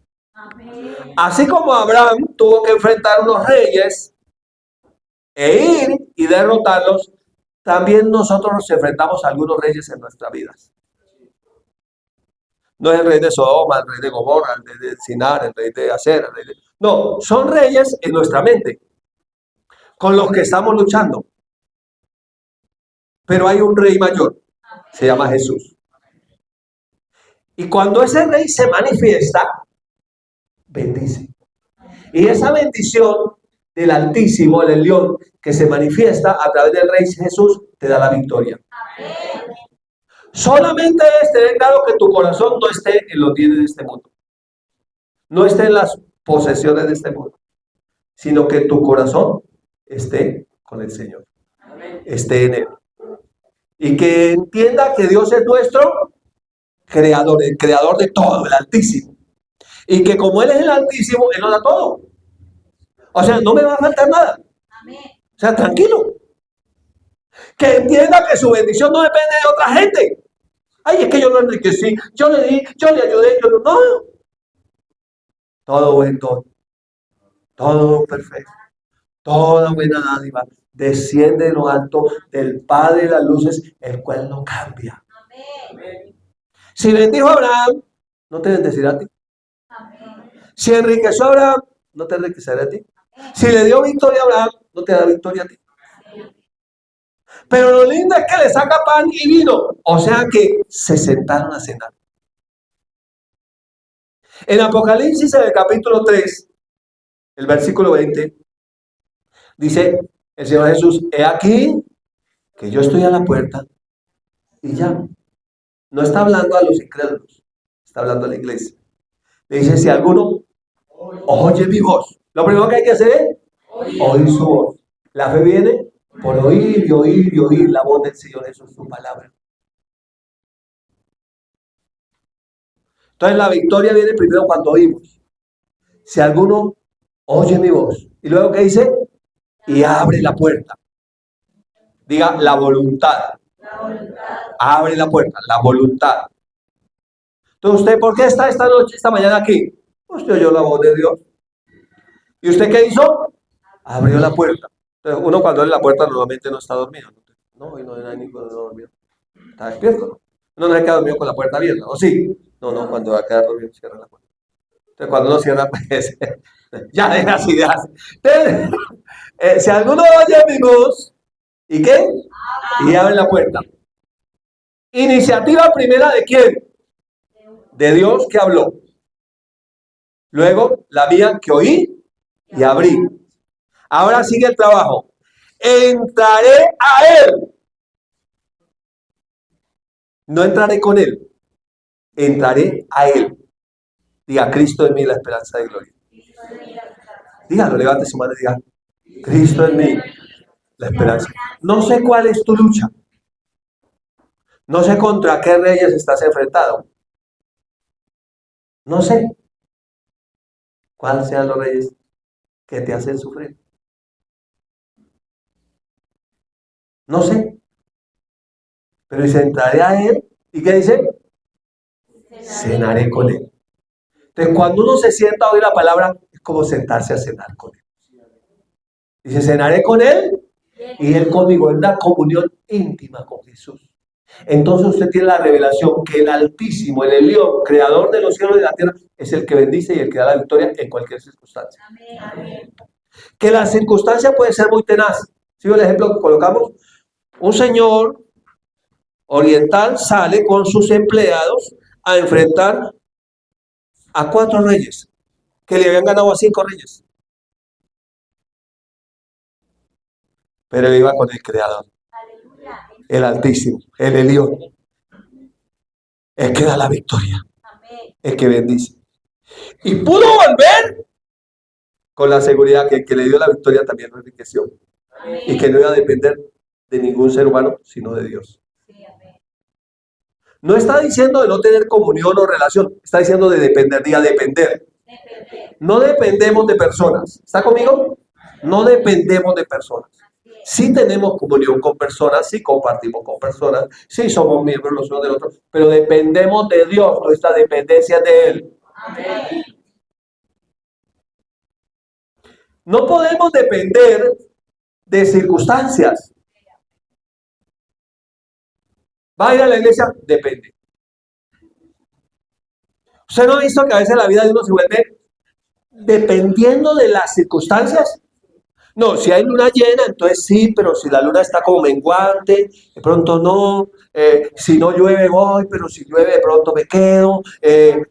Así como Abraham tuvo que enfrentar unos reyes e ir y derrotarlos, también nosotros nos enfrentamos a algunos reyes en nuestras vidas. No es el rey de Sodoma, el rey de Gomorra, el rey de Sinar, el rey de Aser, el rey de... No, son reyes en nuestra mente, con los que estamos luchando. Pero hay un rey mayor, se llama Jesús. Y cuando ese rey se manifiesta, bendice. Y esa bendición del Altísimo, el León, que se manifiesta a través del Rey Jesús, te da la victoria. Amén. Solamente es tener claro que tu corazón no esté en los bienes de este mundo, no esté en las posesiones de este mundo, sino que tu corazón esté con el Señor, esté en Él. Y que entienda que Dios es nuestro creador, el creador de todo, el Altísimo. Y que como Él es el Altísimo, Él nos da todo. O sea, no me va a faltar nada. O sea, tranquilo. Que entienda que su bendición no depende de otra gente. Ay, es que yo lo enriquecí, yo le di, yo le ayudé, yo no. Todo buen don, todo perfecto, toda buena dádiva desciende de lo alto del Padre de las luces, el cual no cambia. Amén. Si bendijo a Abraham, no te bendecirá a ti. Amén. Si enriqueció a Abraham, no te enriquecerá a ti. Amén. Si le dio victoria a Abraham, no te da victoria a ti. Amén. Pero lo lindo es que le saca pan y vino, o sea que se sentaron a cenar. En Apocalipsis, en el capítulo 3, el versículo 20, dice el Señor Jesús, he aquí que yo estoy a la puerta y llamo. No está hablando a los incrédulos, está hablando a la iglesia. Le dice, si alguno oye mi voz, lo primero que hay que hacer es oír su voz. La fe viene por oír y oír y oír la voz del Señor Jesús, su palabra. Entonces la victoria viene primero cuando oímos. Si alguno oye mi voz, y luego ¿qué dice? Y abre la puerta. Diga, la voluntad. Abre la puerta, la voluntad. Entonces, ¿usted por qué está esta noche, esta mañana aquí? Usted oyó la voz de Dios. ¿Y usted qué hizo? Abrió la puerta. Entonces, uno cuando abre la puerta normalmente no está dormido. No, y no hay ninguno dormido. Está despierto, ¿no? Uno no se queda dormido con la puerta abierta, ¿o sí? No, cuando va a quedar dormido, cierra la puerta. Entonces, cuando uno cierra, pues, ya deja así, deja así. Entonces, si alguno oye mi voz, ¿y qué? Y abre la puerta. Iniciativa primera ¿de quién? De Dios que habló. Luego, la mía que oí y abrí. Ahora sigue el trabajo. Entraré a Él. No entraré con Él. Entraré a Él. Diga, Cristo en mí la esperanza de gloria. Dígalo, levante su mano y diga, Cristo en mí la esperanza. No sé cuál es tu lucha. No sé contra qué reyes estás enfrentado. No sé cuáles sean los reyes que te hacen sufrir. No sé. Pero dice, entraré a Él. ¿Y qué dice? Cenaré con Él. Entonces, cuando uno se sienta a oír la palabra, es como sentarse a cenar con Él. Dice, cenaré con Él y Él conmigo. Es una comunión íntima con Jesús. Entonces usted tiene la revelación que el Altísimo, el León, creador de los cielos y de la tierra, es el que bendice y el que da la victoria en cualquier circunstancia. Amén. Que la circunstancia puede ser muy tenaz. ¿Sí? El ejemplo que colocamos, un señor Oriental sale con sus empleados a enfrentar a 4 reyes que le habían ganado a 5 reyes. Pero él iba con el Creador, Aleluya. el Altísimo, el Elión, el que da la victoria, Amén. el que bendice. Y pudo volver con la seguridad que el que le dio la victoria también lo enriqueció. Amén. Y que no iba a depender de ningún ser humano, sino de Dios. Sí, amén. No está diciendo de no tener comunión o relación, está diciendo de depender, diga depender. Depender. No dependemos de personas. ¿Está conmigo? No dependemos de personas. Así es. Sí tenemos comunión con personas, sí compartimos con personas, sí somos miembros los unos de los otros, pero dependemos de Dios, nuestra dependencia es de Él. Amén. No podemos depender de circunstancias. ¿Va a ir a la iglesia? Depende. ¿Usted no ha visto que a veces la vida de uno se vuelve dependiendo de las circunstancias? No, si hay luna llena, entonces sí, pero si la luna está como menguante, de pronto no. Si no llueve, voy, pero si llueve, de pronto me quedo.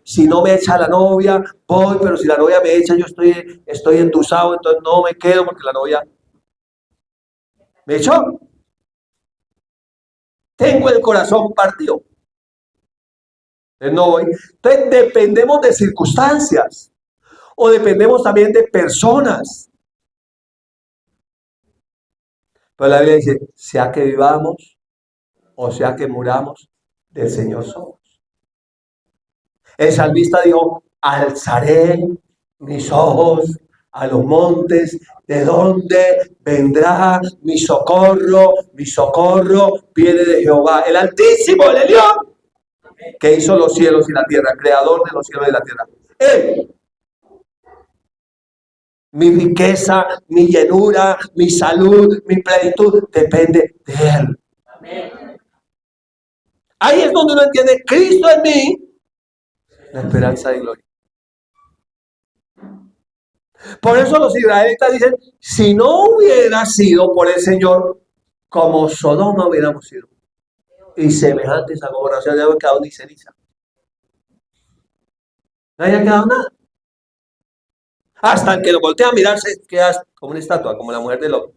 Si no me echa la novia, voy, pero si la novia me echa, yo estoy entusado, entonces no me quedo porque la novia me echó. Tengo el corazón partido. Entonces no voy. Entonces dependemos de circunstancias o dependemos también de personas. Pero la Biblia dice, sea que vivamos o sea que muramos, del Señor somos. El salmista dijo, alzaré mis ojos a los montes, ¿de dónde vendrá mi socorro? Mi socorro viene de Jehová, el Altísimo, el Elión, que hizo los cielos y la tierra, creador de los cielos y la tierra. Él. Mi riqueza, mi llenura, mi salud, mi plenitud depende de Él. Amén. Ahí es donde uno entiende, Cristo en mí, la esperanza de gloria. Por eso los israelitas dicen, si no hubiera sido por el Señor, como Sodoma hubiéramos sido. Y semejantes a Gomorra, no había quedado ni ceniza. No había quedado nada. Hasta el que lo voltea a mirarse, queda como una estatua, como la mujer de Lot.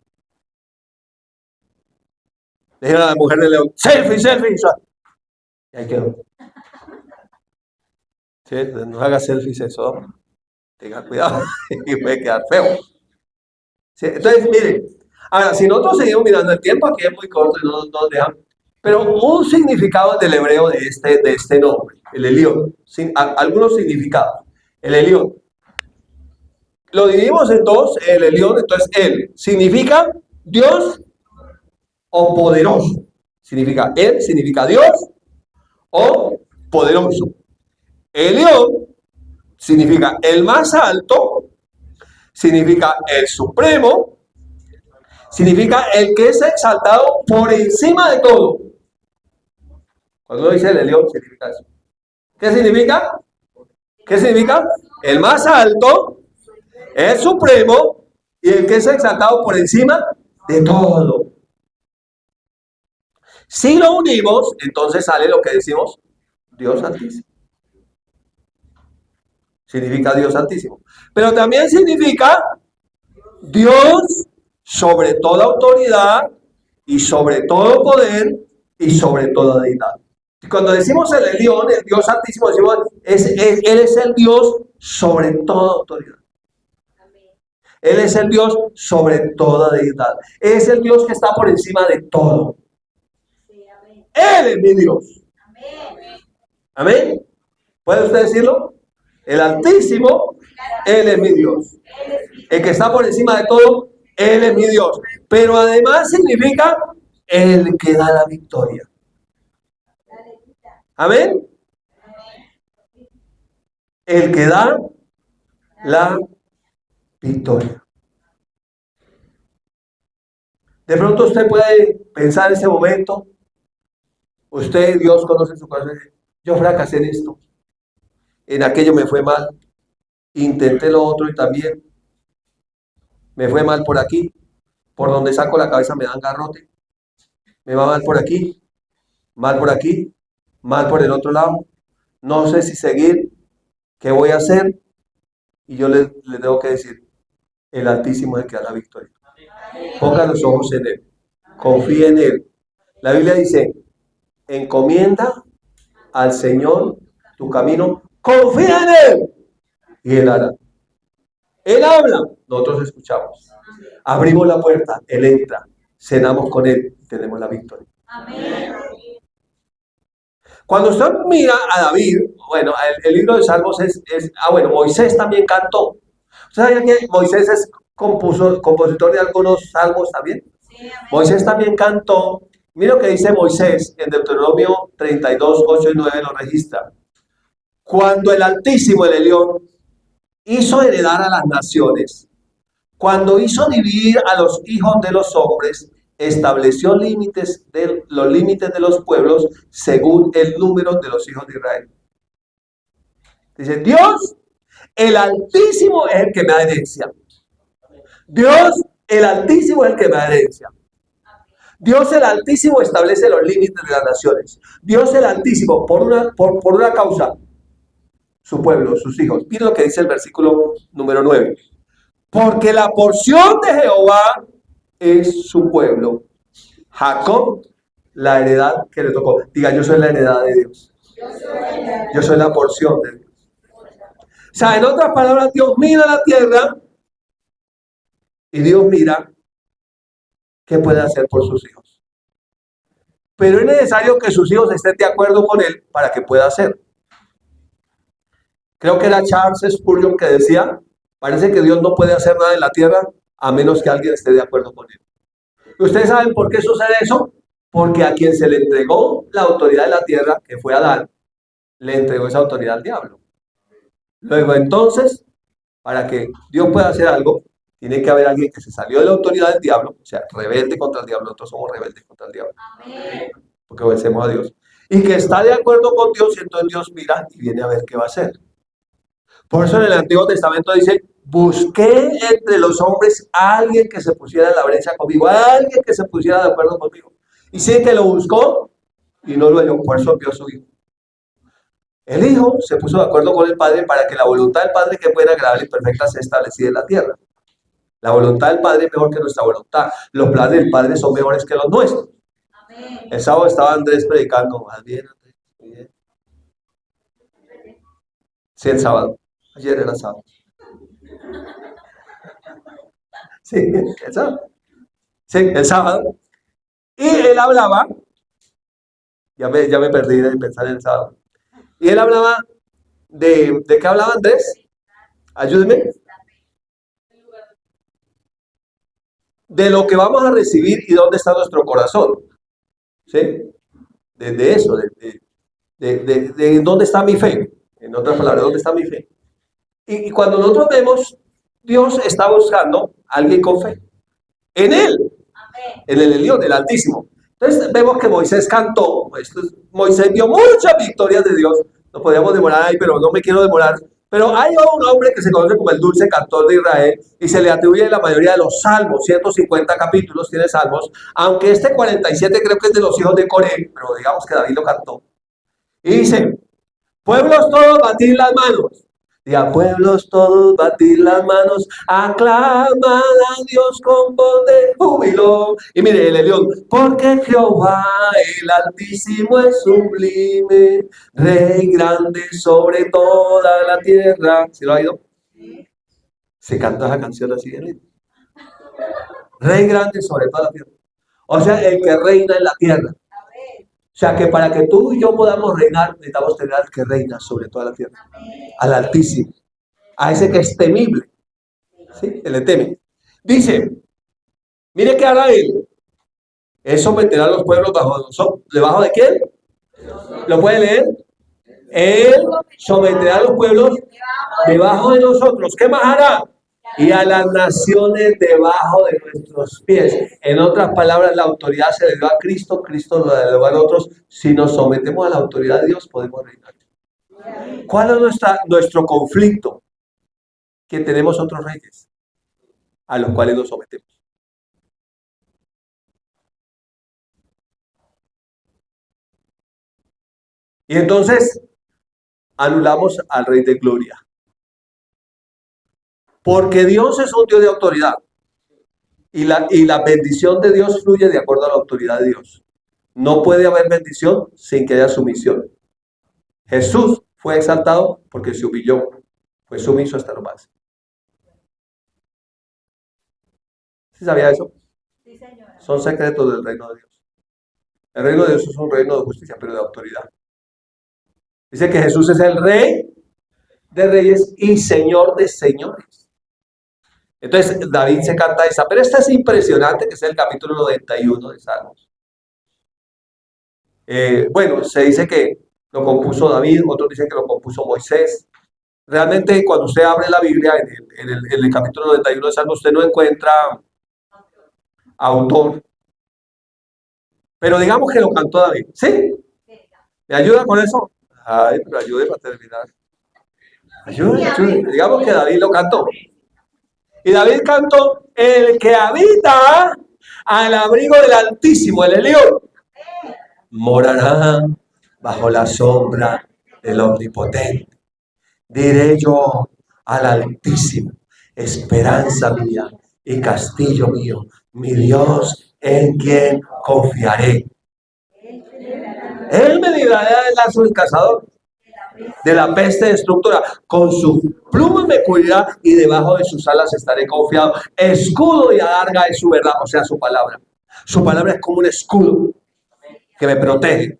Le dijeron a la mujer de León, selfie, selfie. Y ahí quedó. ¿Sí? No haga selfies eso. Tenga cuidado y puede quedar feo. ¿Sí? Entonces, mire, ahora, si nosotros seguimos mirando el tiempo, aquí es muy corto y no nos dejan, pero un significado del hebreo de este nombre, el Elión, algunos significados. El Elión. Lo dividimos en dos, el Elión, entonces él significa Dios o poderoso. Significa él, significa Dios o poderoso. Elión significa el más alto, significa el supremo, significa el que es exaltado por encima de todo. Cuando uno dice el Elión, significa eso. ¿Qué significa? ¿Qué significa? El más alto, el supremo y el que es exaltado por encima de todo. Si lo unimos, entonces sale lo que decimos Dios Santísimo. Significa Dios Santísimo. Pero también significa Dios sobre toda autoridad y sobre todo poder y sobre toda deidad. Y cuando decimos el Elión, el Dios Santísimo, decimos, Él es el Dios sobre toda autoridad. Él es el Dios sobre toda deidad. Él es el Dios que está por encima de todo. Él es mi Dios. Amén. ¿Puede usted decirlo? El Altísimo, Él es mi Dios. El que está por encima de todo, Él es mi Dios. Pero además significa el que da la victoria. Amén. El que da la victoria. De pronto usted puede pensar en ese momento, usted, Dios conoce su corazón, yo fracasé en esto, en aquello me fue mal, intenté lo otro y también me fue mal por aquí, por donde saco la cabeza me dan garrote, me va mal por aquí, mal por aquí, mal por el otro lado, no sé si seguir, qué voy a hacer, y yo le tengo que decir, el Altísimo es el que da la victoria. Ponga los ojos en Él, confíe en Él. La Biblia dice, encomienda al Señor tu camino, confía en Él, y Él hará. Él habla, nosotros escuchamos. Abrimos la puerta, Él entra, cenamos con Él y tenemos la victoria. Amén. Cuando usted mira a David, bueno, el libro de Salmos bueno, Moisés también cantó. ¿Usted sabía que Moisés es compositor de algunos salmos también? Sí, amén. Moisés también cantó. Mira lo que dice Moisés en Deuteronomio 32, 8 y 9 lo registra. Cuando el Altísimo, el Elión, hizo heredar a las naciones, cuando hizo dividir a los hijos de los hombres, estableció los límites de los pueblos según el número de los hijos de Israel. Dice, Dios, el Altísimo es el que me da herencia. Dios, el Altísimo es el que me da herencia. Dios, el Altísimo, establece los límites de las naciones. Dios, el Altísimo, por una causa, su pueblo, sus hijos. Miren lo que dice el versículo número 9. Porque la porción de Jehová es su pueblo. Jacob, la heredad que le tocó. Diga, yo soy la heredad de Dios. Yo soy la porción de Dios. O sea, en otras palabras, Dios mira la tierra y Dios mira qué puede hacer por sus hijos. Pero es necesario que sus hijos estén de acuerdo con Él para que pueda hacer. Creo que era Charles Spurgeon que decía, parece que Dios no puede hacer nada en la tierra a menos que alguien esté de acuerdo con Él. ¿Ustedes saben por qué sucede eso? Porque a quien se le entregó la autoridad de la tierra, que fue Adán, le entregó esa autoridad al diablo. Luego entonces, para que Dios pueda hacer algo, tiene que haber alguien que se salió de la autoridad del diablo, o sea, rebelde contra el diablo. Nosotros somos rebeldes contra el diablo, Amén. porque obedecemos a Dios. Y que está de acuerdo con Dios, y entonces Dios mira y viene a ver qué va a hacer. Por eso en el Antiguo Testamento dice, busqué entre los hombres a alguien que se pusiera en la brecha conmigo, a alguien que se pusiera de acuerdo conmigo. Y sí que lo buscó y no lo halló, por eso envió a su hijo. El hijo se puso de acuerdo con el padre para que la voluntad del padre, que fuera agradable y perfecta, se establecida en la tierra. La voluntad del padre es mejor que nuestra voluntad. Los planes del padre son mejores que los nuestros. Amén. El sábado estaba Andrés predicando. Bien, Andrés, bien. Sí, el sábado. Ayer era sábado. Sí, el sábado. Sí, el sábado. Y él hablaba, ya me perdí de pensar en el sábado. Y él hablaba ¿de qué hablaba Andrés? Ayúdeme. De lo que vamos a recibir y dónde está nuestro corazón. ¿Sí? De eso, de dónde está mi fe. En otras palabras, ¿dónde está mi fe? Y cuando nosotros vemos, Dios está buscando a alguien con fe. En Él, Amén. en el Elión, el Altísimo. Entonces vemos que Moisés cantó, Moisés dio muchas victorias de Dios. Nos podríamos demorar ahí, pero no me quiero demorar. Pero hay un hombre que se conoce como el dulce cantor de Israel y se le atribuye la mayoría de los salmos, 150 capítulos tiene salmos, aunque este 47 creo que es de los hijos de Coré, pero digamos que David lo cantó. Y dice, pueblos todos, batid las manos. Diga, pueblos todos, batid las manos, aclamad a Dios con voz de júbilo. Y mire el Elión, porque Jehová el Altísimo es sublime, Rey grande sobre toda la tierra. ¿Sí lo ha oído? Se canta esa canción así de linda. Rey grande sobre toda la tierra. O sea, el que reina en la tierra. O sea, que para que tú y yo podamos reinar, necesitamos tener al que reina sobre toda la tierra. Al Altísimo. A ese que es temible. ¿Sí? Él le teme. Dice, mire que hará él. Él someterá a los pueblos ¿debajo de quién? ¿Lo puede leer? Él someterá a los pueblos debajo de nosotros. ¿Qué más hará? Y a las naciones debajo de nuestros pies. En otras palabras, la autoridad se le dio a Cristo, Cristo lo dio a nosotros. Si nos sometemos a la autoridad de Dios, podemos reinar. ¿Cuál es nuestro conflicto? Que tenemos otros reyes a los cuales nos sometemos. Y entonces anulamos al Rey de Gloria. Porque Dios es un Dios de autoridad. Y la bendición de Dios fluye de acuerdo a la autoridad de Dios. No puede haber bendición sin que haya sumisión. Jesús fue exaltado porque se humilló. Fue sumiso hasta lo más. ¿Sí sabía eso? Sí, señora. Son secretos del reino de Dios. El reino de Dios es un reino de justicia, pero de autoridad. Dice que Jesús es el Rey de reyes y Señor de señores. Entonces David se canta esa, pero esta es impresionante, que es el capítulo 91 de Salmos. Bueno, se dice que lo compuso David, otros dicen que lo compuso Moisés. Realmente cuando usted abre la Biblia en el capítulo 91 de Salmos, usted no encuentra autor. Pero digamos que lo cantó David. ¿Sí? ¿Me ayuda con eso? Ay, pero ayude para terminar. Ayude. Digamos que David lo cantó. Y David cantó: el que habita al abrigo del Altísimo, el Elión, morará bajo la sombra del Omnipotente. Diré yo al Altísimo: esperanza mía y castillo mío, mi Dios en quien confiaré. Él me librará del lazo del cazador, de la peste destructora. Con su pluma me cubrirá y debajo de sus alas estaré confiado. Escudo y adarga es su verdad, o sea, su palabra. Su palabra es como un escudo que me protege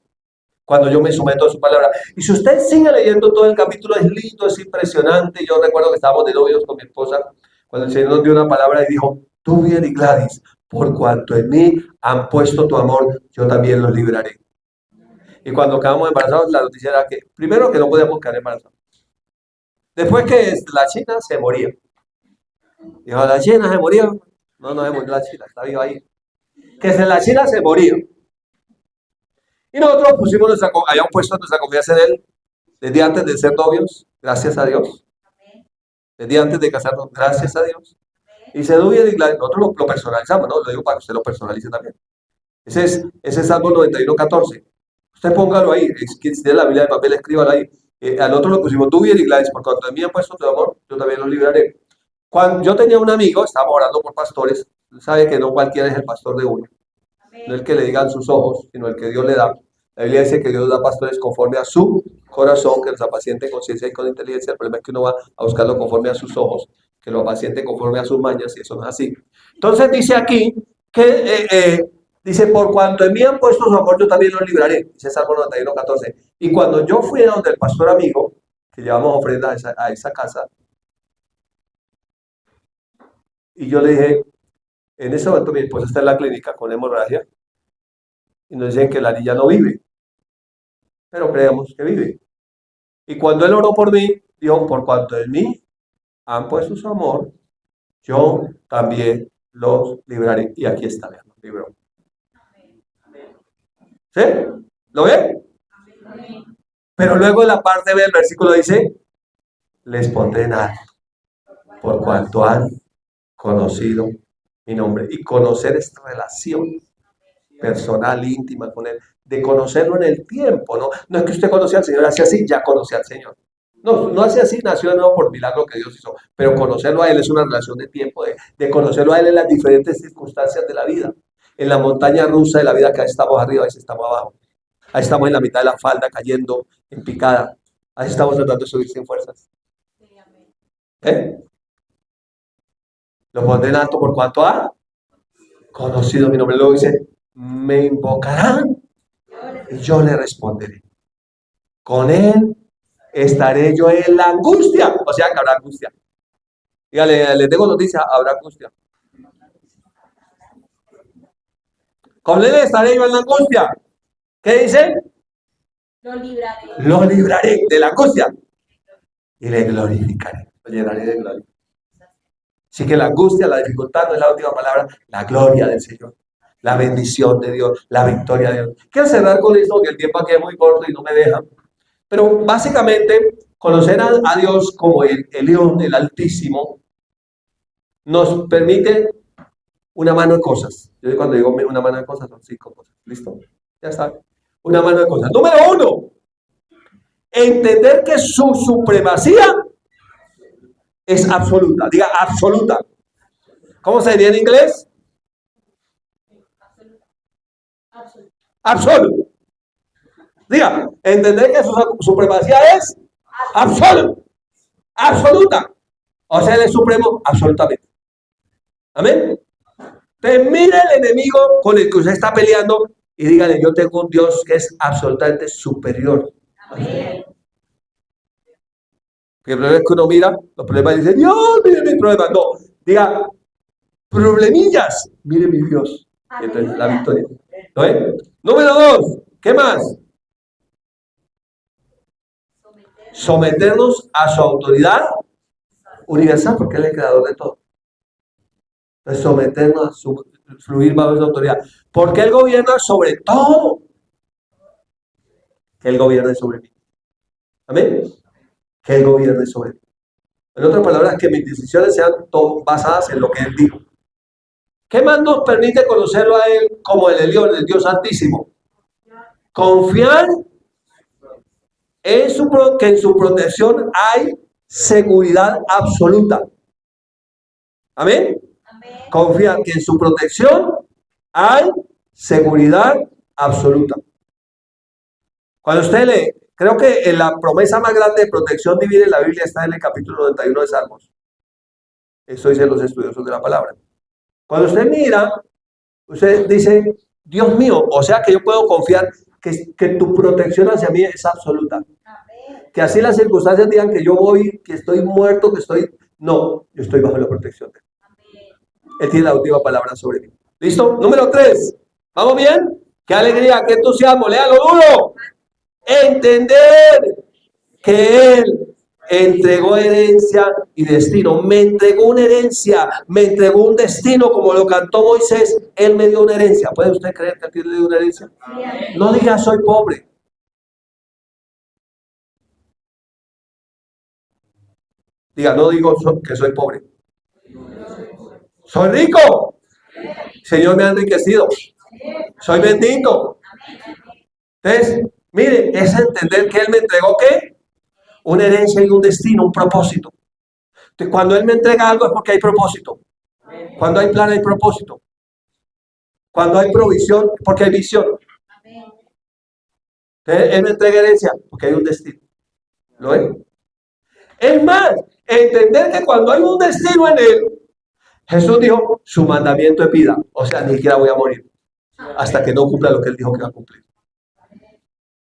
cuando yo me someto a su palabra. Y si usted sigue leyendo todo el capítulo, es lindo, es impresionante. Yo recuerdo que estábamos de novios con mi esposa cuando el Señor nos dio una palabra y dijo: tú, bien y Gladys, por cuanto en mí han puesto tu amor, yo también los libraré. Y cuando quedamos embarazados, la noticia era que, primero, que no podíamos quedar embarazados. Después que la China se moría. Dijo: la China se moría. No se murió la China, está viva ahí. Que la China se moría. Y nosotros habíamos puesto nuestra confianza en él desde antes de ser novios, gracias a Dios. Desde antes de casarnos, gracias a Dios. Y se duda y nosotros lo personalizamos, ¿no? Lo digo para que usted lo personalice también. Ese es Salmo 91:14. Usted póngalo ahí, si tiene la Biblia de papel, escríbalo ahí. Al otro lo pusimos: tú, bien y Gladys, por cuanto de mí han puesto tu amor, yo también los libraré. Cuando yo tenía un amigo, estábamos orando por pastores, sabe que no cualquiera es el pastor de uno. No el que le digan sus ojos, sino el que Dios le da. La Biblia dice que Dios da pastores conforme a su corazón, que los apaciente con ciencia y con inteligencia. El problema es que uno va a buscarlo conforme a sus ojos, que lo apaciente conforme a sus mañas, y eso no es así. Entonces dice aquí que dice: por cuanto en mí han puesto su amor, yo también los libraré. Dice Salmo 91:14. Y cuando yo fui a donde el pastor amigo, que llevamos ofrendas a esa casa, y yo le dije, en ese momento mi esposa está en la clínica con hemorragia, y nos dicen que la niña no vive, pero creemos que vive. Y cuando él oró por mí, dijo: por cuanto en mí han puesto su amor, yo también los libraré. Y aquí está, vean, los libró. ¿Sí? ¿Lo ven? Pero luego en la parte B del versículo dice: les pondré en alto, por cuanto han conocido mi nombre. Y conocer esta relación personal, íntima con él, de conocerlo en el tiempo, ¿no? No es que usted conoce al Señor, hace así, ya conoce al Señor. No, no hace así, nació de nuevo por milagro que Dios hizo, pero conocerlo a Él es una relación de tiempo, de conocerlo a Él en las diferentes circunstancias de la vida. En la montaña rusa de la vida, que ahí estamos arriba, ahí estamos abajo. Ahí estamos en la mitad de la falda, cayendo en picada. Ahí estamos tratando de subir sin fuerzas. Lo pondré en alto por cuanto ha conocido mi nombre. Luego dice: me invocarán y yo le responderé. Con él estaré yo en la angustia. O sea que habrá angustia. Dígale, le tengo noticia: habrá angustia. Con él estaré yo en la angustia. ¿Qué dice? Lo libraré de la angustia y le glorificaré. Lo llenaré de gloria. Así que la angustia, la dificultad no es la última palabra. La gloria del Señor, la bendición de Dios, la victoria de Dios. Quiero cerrar con esto, que el tiempo aquí es muy corto y no me deja. Pero básicamente, conocer a Dios como el León, el Altísimo, nos permite una mano de cosas. Yo cuando digo una mano de cosas, son 5 cosas. ¿Listo? Ya está. Una mano de cosas. Número 1, Entender que su supremacía es absoluta. Diga absoluta. ¿Cómo se diría en inglés? Absoluto. Diga, entender que su supremacía es absoluta. Absoluta. O sea, él es supremo absolutamente. Amén. Entonces mire el enemigo con el que usted está peleando y dígale, yo tengo un Dios que es absolutamente superior. Amén. Porque el problema es que uno mira los problemas y dice, Dios, mire mis problemas. No, diga, problemillas, mire mi Dios. Y entonces la victoria. ¿No ves? Número 2, ¿qué más? Someternos a su autoridad universal, porque Él es el creador de todo. Entonces, someternos a su fluir bajo su autoridad. Porque Él gobierna sobre todo. Que Él gobierne sobre mí. Amén. Que Él gobierne sobre mí. En otras palabras, que mis decisiones sean basadas en lo que Él dijo. ¿Qué más nos permite conocerlo a Él como el Elión, el Dios Altísimo? Confiar en que en su protección hay seguridad absoluta. Amén. Confiar que en su protección hay seguridad absoluta. Cuando usted lee, creo que en la promesa más grande de protección divina en la Biblia está en el capítulo 91 de Salmos. Eso dicen los estudiosos de la palabra. Cuando usted mira, usted dice, Dios mío, o sea que yo puedo confiar que tu protección hacia mí es absoluta. Que así las circunstancias digan que yo voy, que estoy muerto, que estoy... No, yo estoy bajo la protección de Él. Él tiene la última palabra sobre mí. ¿Listo? Número 3. ¿Vamos bien? ¡Qué alegría, qué entusiasmo! ¡Léalo duro! Entender que Él entregó herencia y destino. Me entregó una herencia, me entregó un destino, como lo cantó Moisés. Él me dio una herencia. ¿Puede usted creer que Él le dio una herencia? No diga soy pobre. Diga, no digo que soy pobre. Soy rico. Señor me ha enriquecido. Soy bendito. Entonces, mire, es entender que Él me entregó ¿qué? Una herencia y un destino, un propósito. Entonces, cuando Él me entrega algo es porque hay propósito. Cuando hay plan hay propósito. Cuando hay provisión, porque hay visión. Entonces, Él me entrega herencia porque hay un destino. ¿Lo ven? Es más, entender que cuando hay un destino en Él, Jesús dijo, su mandamiento es vida. O sea, ni siquiera voy a morir hasta que no cumpla lo que Él dijo que va a cumplir.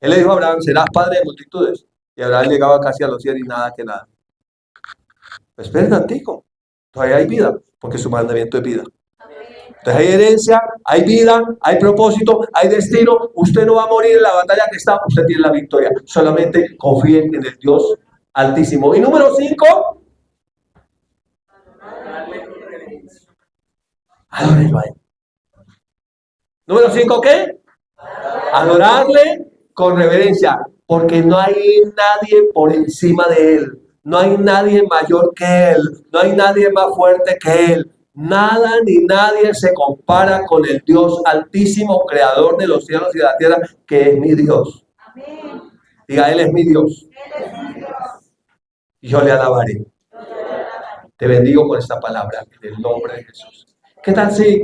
Él le dijo a Abraham, serás padre de multitudes. Y Abraham llegaba casi a los 100 y nada que nada. Esperen tantico. Todavía hay vida, porque su mandamiento es vida. Entonces hay herencia, hay vida, hay propósito, hay destino. Usted no va a morir en la batalla que está, usted tiene la victoria. Solamente confíen en el Dios Altísimo. Y número 5, adórenlo a Él. Número 5, ¿qué? Adorarle con reverencia, porque no hay nadie por encima de Él. No hay nadie mayor que Él. No hay nadie más fuerte que Él. Nada ni nadie se compara con el Dios Altísimo, creador de los cielos y de la tierra, que es mi Dios. Amén. Diga, Él es mi Dios. Él es mi Dios. Y yo le alabaré. Te bendigo con esta palabra, en el nombre de Jesús. ¿Qué tal si